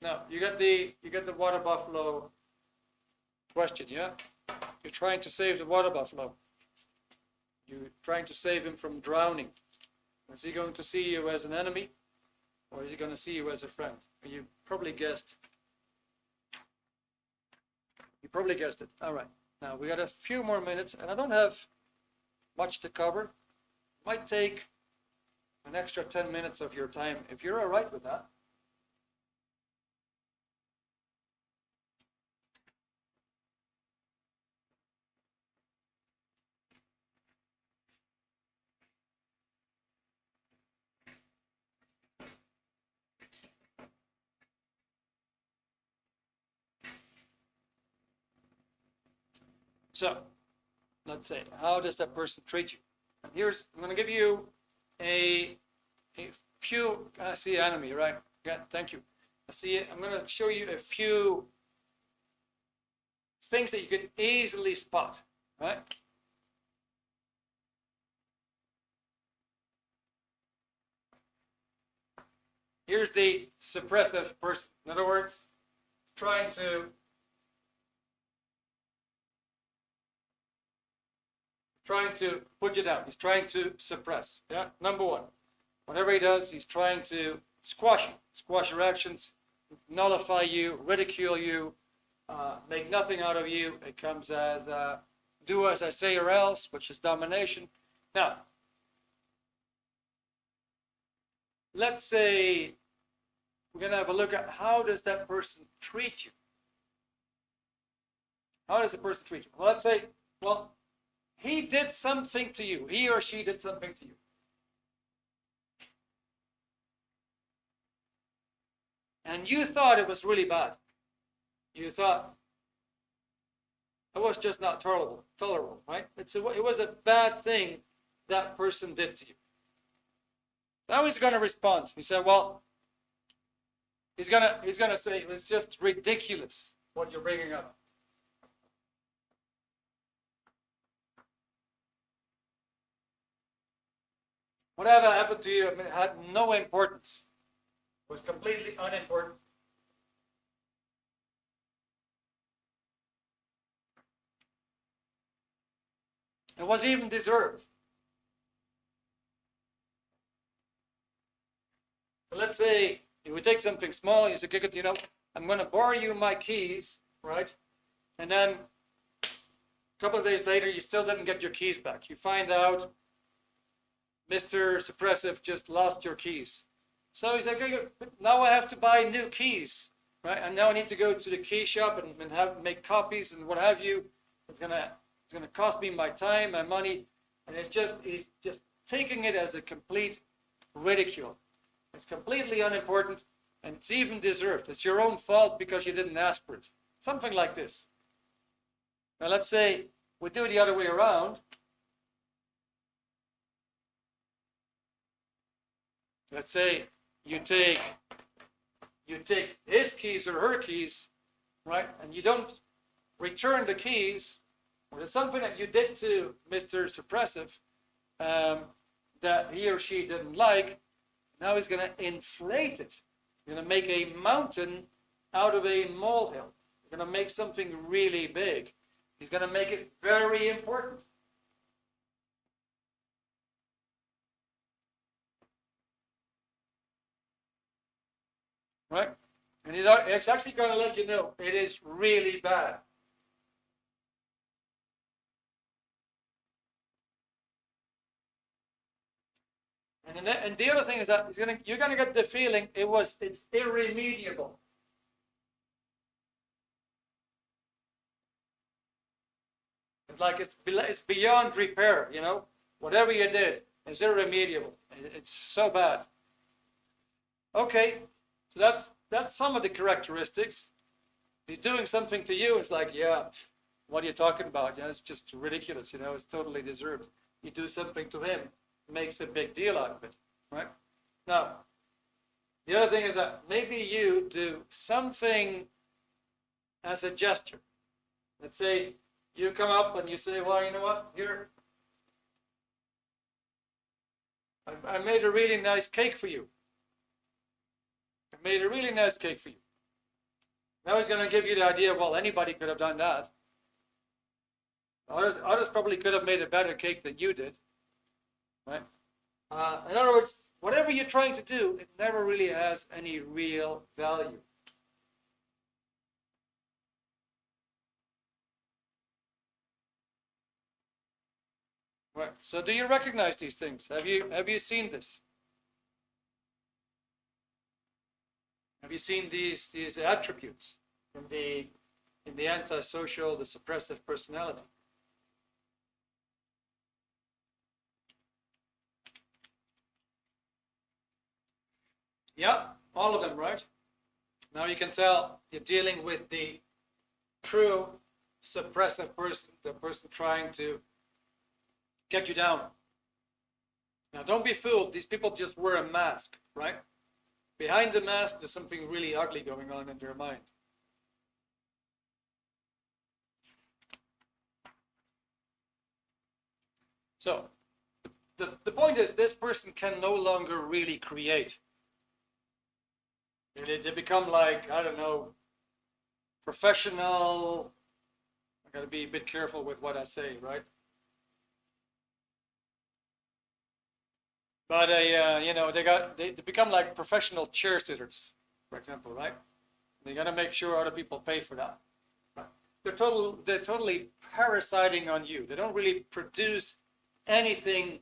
S1: Now, you get the water buffalo question, yeah? You're trying to save the water buffalo. You're trying to save him from drowning. Is he going to see you as an enemy, or is he going to see you as a friend? You probably guessed. You probably guessed it. All right. Now we got a few more minutes, and I don't have much to cover. Might take an extra 10 minutes of your time if you're all right with that. So, let's say, how does that person treat you? And here's, I'm going to give you a few, I see enemy, right? Yeah, thank you. I'm going to show you a few things that you could easily spot, right? Here's the suppressive person. In other words, trying to put you down. He's trying to suppress. Yeah, number one. Whatever he does, he's trying to squash your actions, nullify you, ridicule you, make nothing out of you. It comes as do as I say or else, which is domination. Now, let's say we're going to have a look at how does that person treat you. How does the person treat you? Well, let's say, well, he did something to you. He or she did something to you. And you thought it was really bad. You thought it was just not tolerable, right? It was a bad thing that person did to you. Now he's going to respond. He said, well, he's going to say, it's just ridiculous what you're bringing up. Whatever happened to you, I mean, it had no importance. It was completely unimportant. It was even deserved. But let's say you would take something small, you say, you know, I'm going to borrow you my keys, right? And then a couple of days later, you still didn't get your keys back. You find out Mr. Suppressive just lost your keys. So he's like, okay, now I have to buy new keys, right? And now I need to go to the key shop and make copies and what have you. It's gonna cost me my time, my money, and he's just taking it as a complete ridicule. It's completely unimportant, and it's even deserved. It's your own fault because you didn't ask for it. Something like this. Now let's say we do it the other way around. Let's say you take his keys or her keys, right, and you don't return the keys, or there's something that you did to Mr. Suppressive that he or she didn't like. Now he's going to inflate it. He's going to make a mountain out of a molehill. He's going to make something really big. He's going to make it very important. Right? And it's actually going to let you know it is really bad. And the other thing is that you're going to get the feeling it's irremediable. Like it's beyond repair, you know. Whatever you did is irremediable. It's so bad. Okay, so that's some of the characteristics. He's doing something to you. It's like, yeah, what are you talking about? Yeah, it's just ridiculous. You know, it's totally deserved. You do something to him, makes a big deal out of it, right? Now, the other thing is that maybe you do something as a gesture. Let's say you come up and you say, well, you know what, here, I made a really nice cake for you. I made a really nice cake for you. Now he's going to give you the idea, well, anybody could have done that. Others probably could have made a better cake than you did, right? In other words, whatever you're trying to do, it never really has any real value. Right. So do you recognize these things? Have you seen this? Have you seen these attributes in the antisocial, the suppressive personality? Yeah, all of them, right? Now you can tell you're dealing with the true suppressive person, the person trying to get you down. Now don't be fooled, these people just wear a mask, right? Behind the mask, there's something really ugly going on in their mind. So, the point is, this person can no longer really create. They become like, I don't know, professional. I gotta be a bit careful with what I say, right? But you know, they become like professional chair sitters, for example, right? They gotta make sure other people pay for that. Right? They're totally parasiting on you. They don't really produce anything,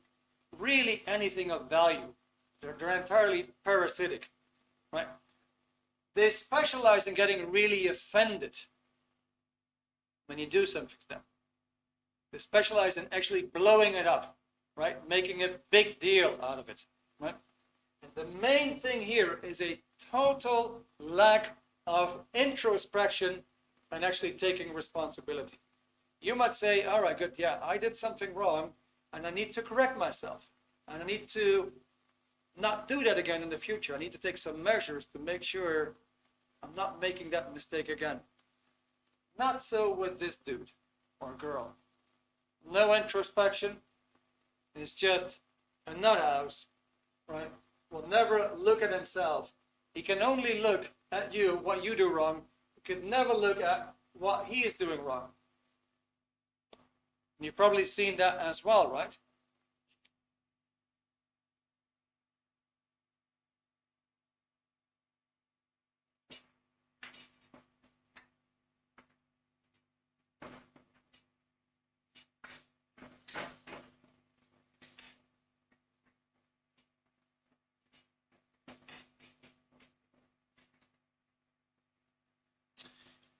S1: really anything of value. They're entirely parasitic, right? They specialize in getting really offended when you do something to them. They specialize in actually blowing it up, right? Making a big deal out of it, right? And the main thing here is a total lack of introspection and actually taking responsibility. You might say, all right, good, yeah, I did something wrong and I need to correct myself. And I need to not do that again in the future. I need to take some measures to make sure I'm not making that mistake again. Not so with this dude or girl. No introspection. It's just a nut house, right? Will never look at himself. He can only look at you, what you do wrong. He can never look at what he is doing wrong. And you've probably seen that as well, right?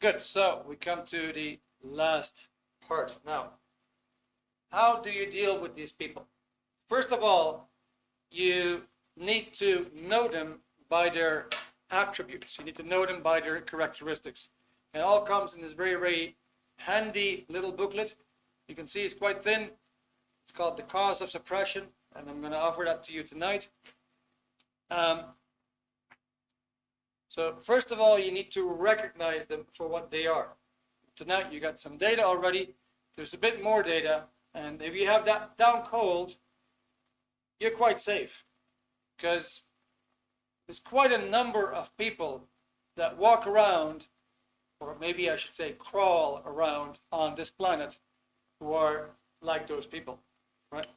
S1: Good, so we come to the last part now. How do you deal with these people? First of all, you need to know them by their attributes. You need to know them by their characteristics. It all comes in this very, very handy little booklet. You can see it's quite thin. It's called The Cause of Suppression, and I'm going to offer that to you tonight. So first of all, you need to recognize them for what they are. Tonight you got some data already. There's a bit more data. And if you have that down cold, you're quite safe. Because there's quite a number of people that walk around, or maybe I should say crawl around on this planet, who are like those people, right?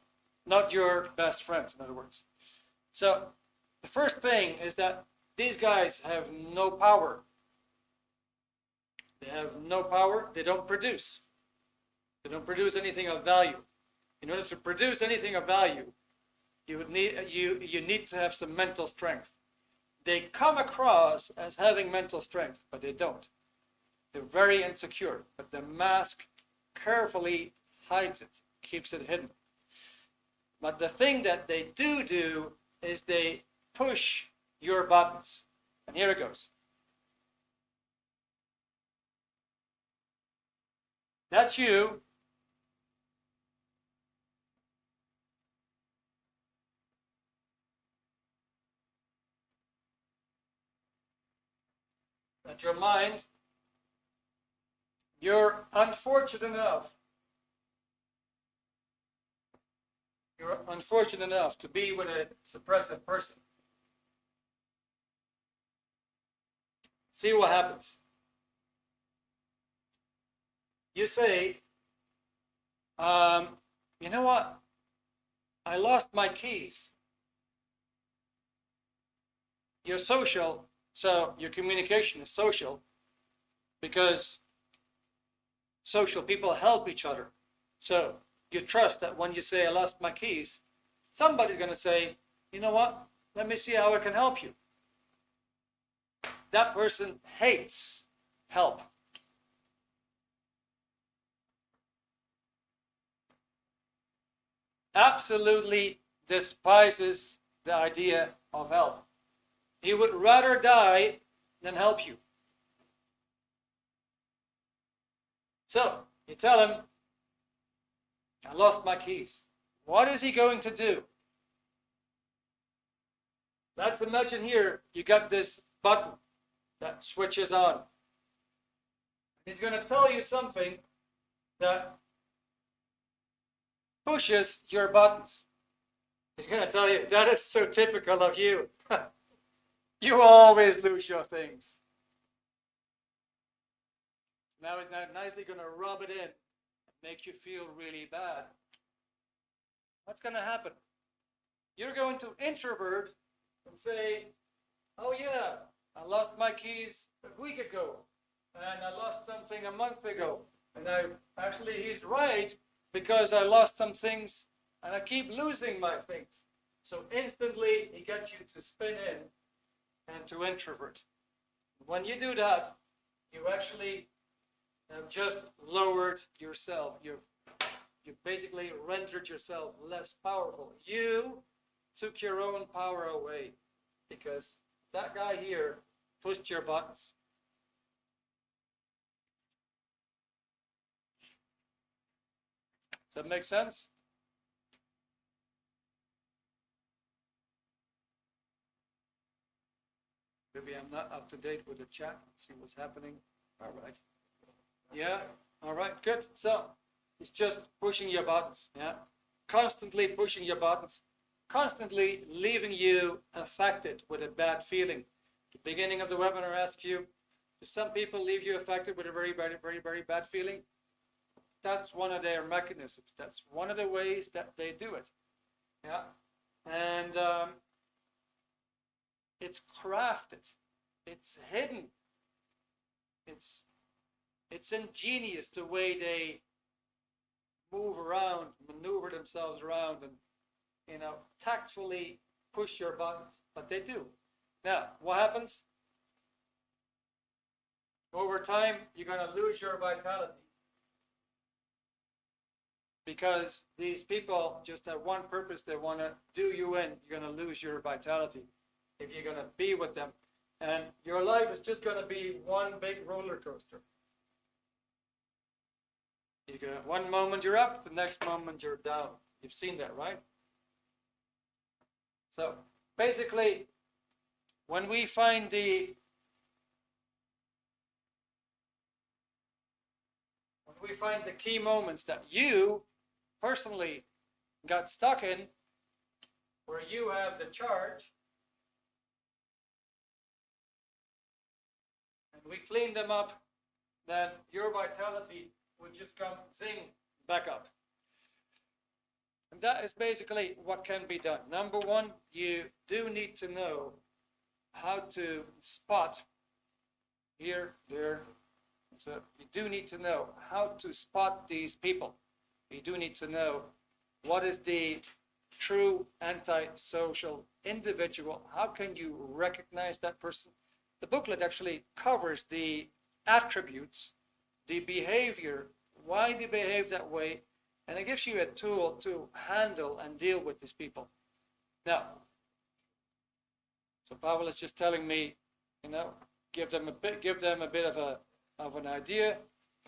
S1: Not your best friends, in other words. So the first thing is that these guys have no power. They have no power. They don't produce. They don't produce anything of value. In order to produce anything of value, you need to have some mental strength. They come across as having mental strength, but they don't. They're very insecure, but the mask carefully hides it, keeps it hidden. But the thing that they do is they push your buttons. And here it goes. That's you. That's your mind. You're unfortunate enough. You're unfortunate enough to be with a suppressive person. See what happens. You say, you know what? I lost my keys. you're social, so your communication is social because social people help each other. So you trust that when you say, I lost my keys, somebody's going to say, you know what, let me see how I can help you. That person hates help. Absolutely despises the idea of help. He would rather die than help you. So you tell him, I lost my keys. What is he going to do? Let's imagine here you got this button that switches on. He's going to tell you something that pushes your buttons. He's going to tell you, that is so typical of you. You always lose your things. Now he's nicely going to rub it in and make you feel really bad. What's going to happen? You're going to introvert and say, oh yeah, I lost my keys a week ago, and I lost something a month ago, and actually he's right, because I lost some things and I keep losing my things. So instantly he gets you to spin in and to introvert. When you do that, you actually have just lowered yourself. You basically rendered yourself less powerful. You took your own power away because that guy here pushed your buttons. Does that make sense? Maybe I'm not up to date with the chat. Let's see what's happening. All right. Yeah. All right. Good. So it's just pushing your buttons. Yeah. Constantly pushing your buttons. Constantly leaving you affected with a bad feeling. The beginning of the webinar asked you, do some people leave you affected with a very, very, very, very bad feeling? That's one of their mechanisms. That's one of the ways that they do it. Yeah. And it's crafted. It's hidden. It's ingenious the way they move around, maneuver themselves around, and tactfully push your buttons. But they do. Now, what happens? Over time, you're going to lose your vitality. Because these people just have one purpose, they want to do you in. You're going to lose your vitality if you're going to be with them. And your life is just going to be one big roller coaster. You go, one moment you're up, the next moment you're down. You've seen that, right? So basically, when we find the key moments that you personally got stuck in, where you have the charge, and we clean them up, then your vitality would just come zing back up. And that is basically what can be done. Number one, you do need to know how to spot here, there. So you do need to know how to spot these people. You do need to know what is the true antisocial individual. How can you recognize that person? The booklet actually covers the attributes, the behavior, why they behave that way, and it gives you a tool to handle and deal with these people. Now, so Pavel is just telling me, give them a bit of an idea.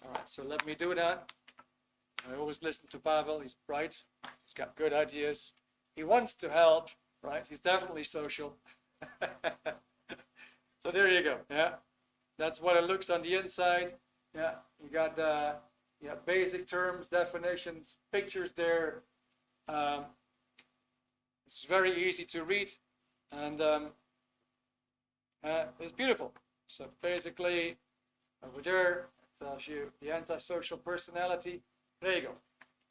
S1: All right, so let me do that. I always listen to Pavel. He's bright. He's got good ideas. He wants to help, right? He's definitely social. So there you go. Yeah, that's what it looks on the inside. Yeah, you got basic terms, definitions, pictures there. It's very easy to read, and it's beautiful. So basically, over there, it tells you the antisocial personality. There you go.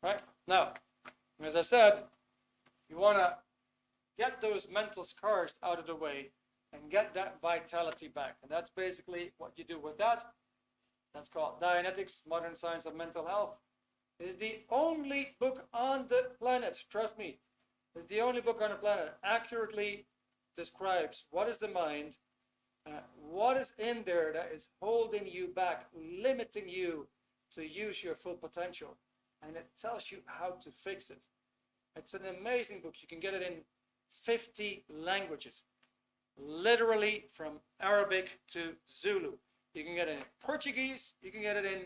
S1: Right? Now, as I said, you want to get those mental scars out of the way and get that vitality back. And that's basically what you do with that. That's called Dianetics, Modern Science of Mental Health. It is the only book on the planet, trust me, it's the only book on the planet accurately describes what is the mind, what is in there that is holding you back, limiting you to use your full potential. And it tells you how to fix it. It's an amazing book. You can get it in 50 languages, literally from Arabic to Zulu. You can get it in Portuguese. You can get it in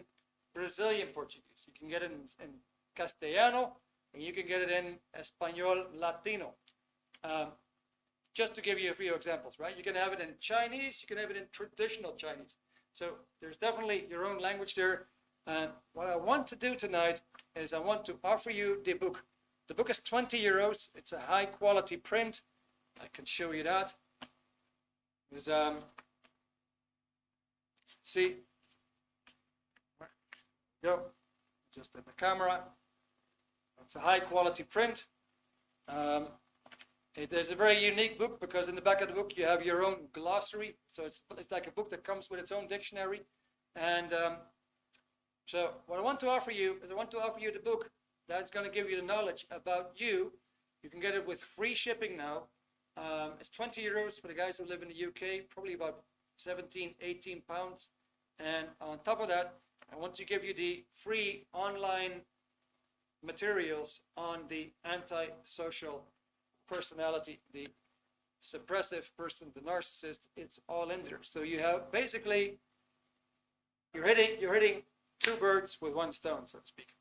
S1: Brazilian Portuguese. You can get it in Castellano, and you can get it in Espanol Latino. Just to give you a few examples, right? You can have it in Chinese. You can have it in traditional Chinese. So there's definitely your own language there. And what I want to do tonight is I want to offer you the book. The book is 20 euros. It's a high quality print. I can show you that. There's, see, there we go, just at the camera. It's a high quality print. It is a very unique book because in the back of the book you have your own glossary. So it's like a book that comes with its own dictionary. And so what I want to offer you is I want to offer you the book that's going to give you the knowledge about you. You can get it with free shipping now. It's 20 euros for the guys who live in the UK, probably about 17, 18 pounds. And on top of that, I want to give you the free online materials on the antisocial personality, the suppressive person, the narcissist. It's all in there. So you have basically, you're hitting two birds with one stone, so to speak.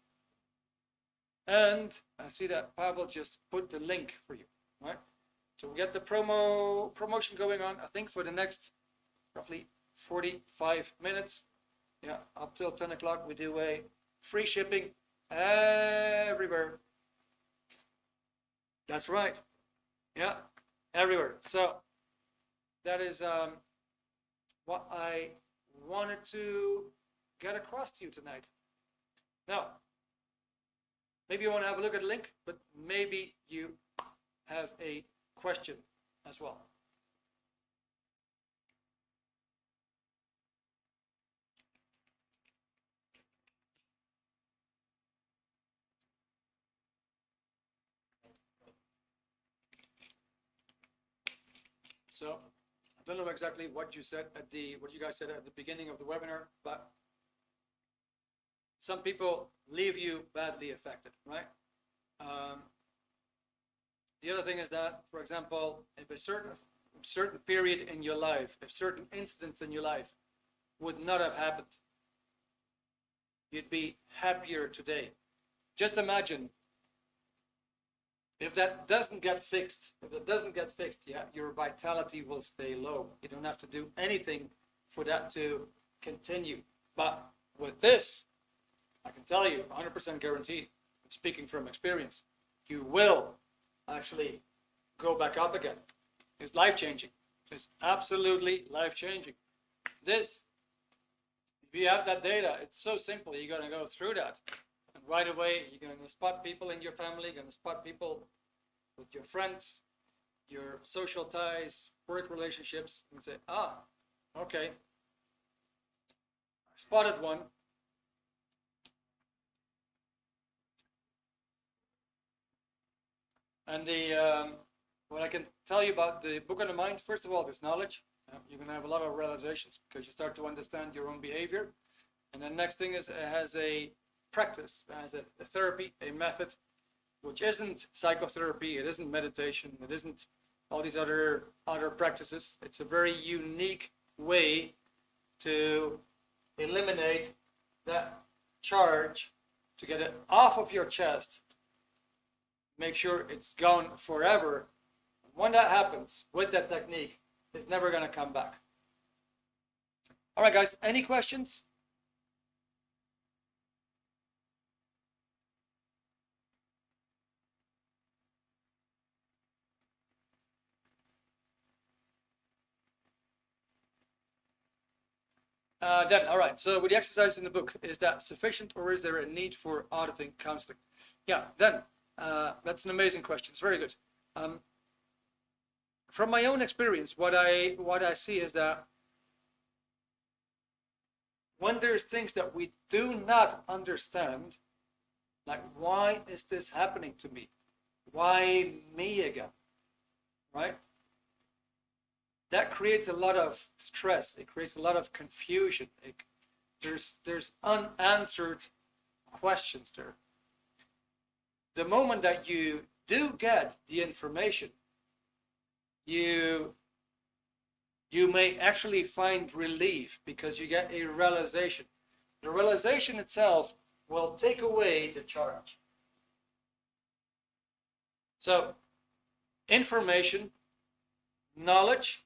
S1: And I see that Pavel just put the link for you, right? So we get the promotion going on, I think for the next roughly 45 minutes. Yeah, up till 10 o'clock we do a free shipping everywhere. That's right. Yeah, everywhere. So that is what I wanted to get across to you tonight. Now, maybe you want to have a look at the link, but maybe you have a question as well. So I don't know exactly what you said at what you guys said at the beginning of the webinar, but some people leave you badly affected, right? The other thing is that, for example, if a certain period in your life, if certain incidents in your life would not have happened, you'd be happier today. Just imagine if that doesn't get fixed, yeah, your vitality will stay low. You don't have to do anything for that to continue. But with this, I can tell you, 100% guaranteed, speaking from experience, you will actually go back up again. It's life-changing. It's absolutely life-changing. This, if you have that data, it's so simple. You're going to go through that. And right away, you're going to spot people in your family, you're going to spot people with your friends, your social ties, work relationships, and say, ah, okay, I spotted one. And what I can tell you about the book on the mind, first of all, there's knowledge. You're going to have a lot of realizations because you start to understand your own behavior. And then next thing is it has a practice, it has a therapy, a method, which isn't psychotherapy, it isn't meditation, it isn't all these other practices. It's a very unique way to eliminate that charge, to get it off of your chest, make sure it's gone forever. When that happens with that technique, it's never going to come back. All right, guys, any questions? All right, so with the exercise in the book, is that sufficient or is there a need for auditing counseling? Yeah, that's an amazing question. It's very good. from my own experience, what I see is that when there's things that we do not understand, like why is this happening to me? Why me again? Right? That creates a lot of stress. It creates a lot of confusion. There's unanswered questions there. The moment that you do get the information, you may actually find relief because you get a realization. The realization itself will take away the charge. So, information, knowledge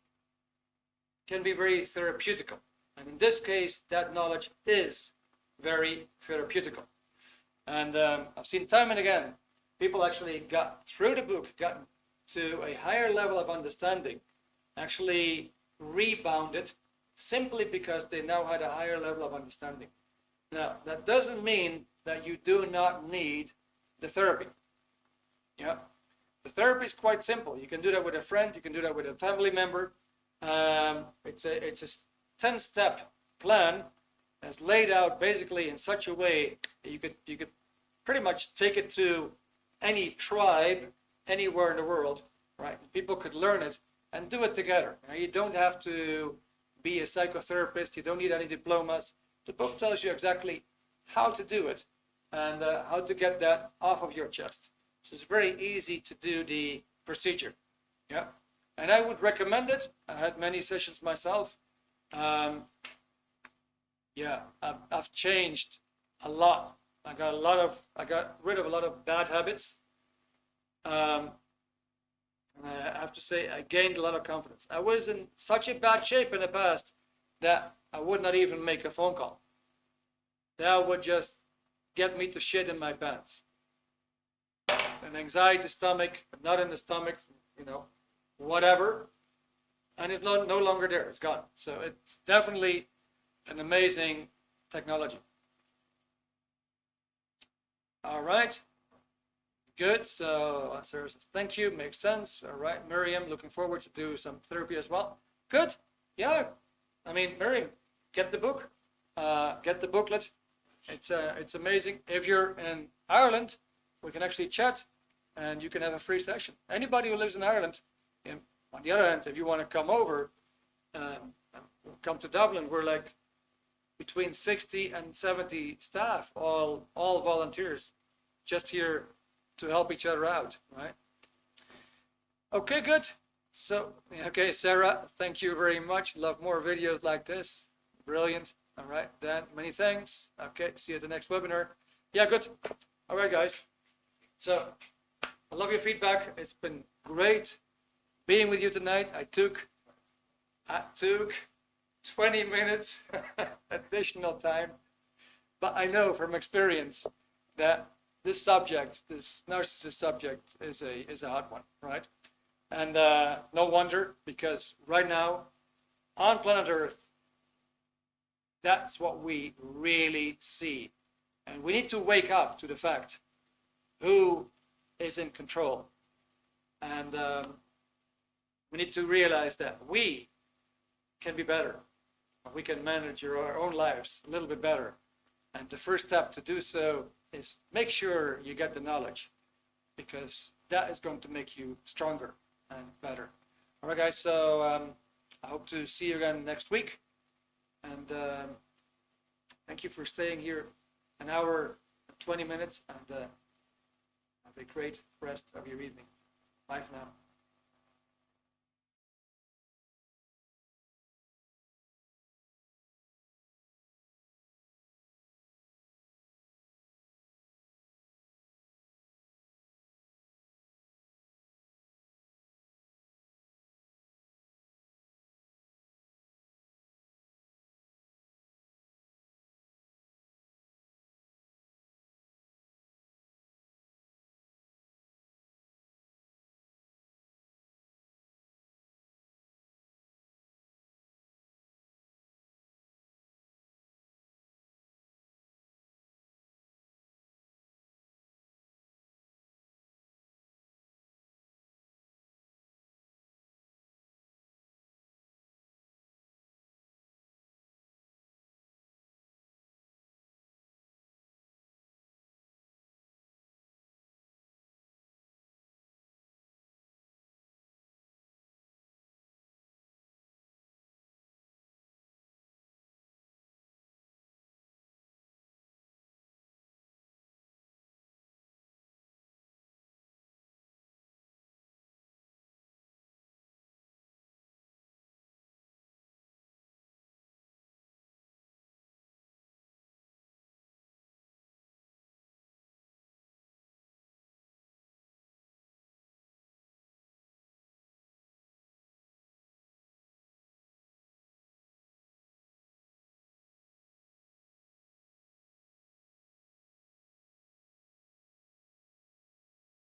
S1: can be very therapeutical. And in this case, that knowledge is very therapeutical. And I've seen time and again, people actually got through the book, got to a higher level of understanding, actually rebounded simply because they now had a higher level of understanding. Now, that doesn't mean that you do not need the therapy. Yeah. The therapy is quite simple. You can do that with a friend, you can do that with a family member. It's a 10-step plan that's laid out basically in such a way that you could pretty much take it to any tribe anywhere in the world, right? People could learn it and do it together. You don't have to be a psychotherapist. You don't need any diplomas. The book tells you exactly how to do it and how to get that off of your chest. So it's very easy to do the procedure. Yeah. And I would recommend it. I had many sessions myself. Yeah, I've changed a lot. I got rid of a lot of bad habits. And I have to say, I gained a lot of confidence. I was in such a bad shape in the past that I would not even make a phone call. That would just get me to shit in my pants. An anxiety stomach, not in the stomach, whatever. And it's no longer there, it's gone. So it's definitely an amazing technology. All right. Good. So Sarah says, thank you. Makes sense. All right. Miriam, looking forward to do some therapy as well. Good. Yeah. I mean, Miriam, get the book. Get the booklet. It's amazing. If you're in Ireland, we can actually chat and you can have a free session. Anybody who lives in Ireland, on the other hand, if you want to come over, come to Dublin, we're like between 60 and 70 staff, all volunteers, just here to help each other out, right? Okay, good. So, okay, Sarah, thank you very much. Love more videos like this. Brilliant. All right, Dan, many thanks. Okay, see you at the next webinar. Yeah, good. All right, guys. So, I love your feedback. It's been great being with you tonight. I took 20 minutes additional time, but I know from experience that this subject, this narcissist subject, is a hot one, right? And no wonder, because right now on planet Earth, that's what we really see, and we need to wake up to the fact who is in control, and we need to realize that we can be better. We can manage our own lives a little bit better. And the first step to do so is make sure you get the knowledge, because that is going to make you stronger and better. All right, guys, so I hope to see you again next week. And thank you for staying here an hour and 20 minutes, and have a great rest of your evening. Bye for now.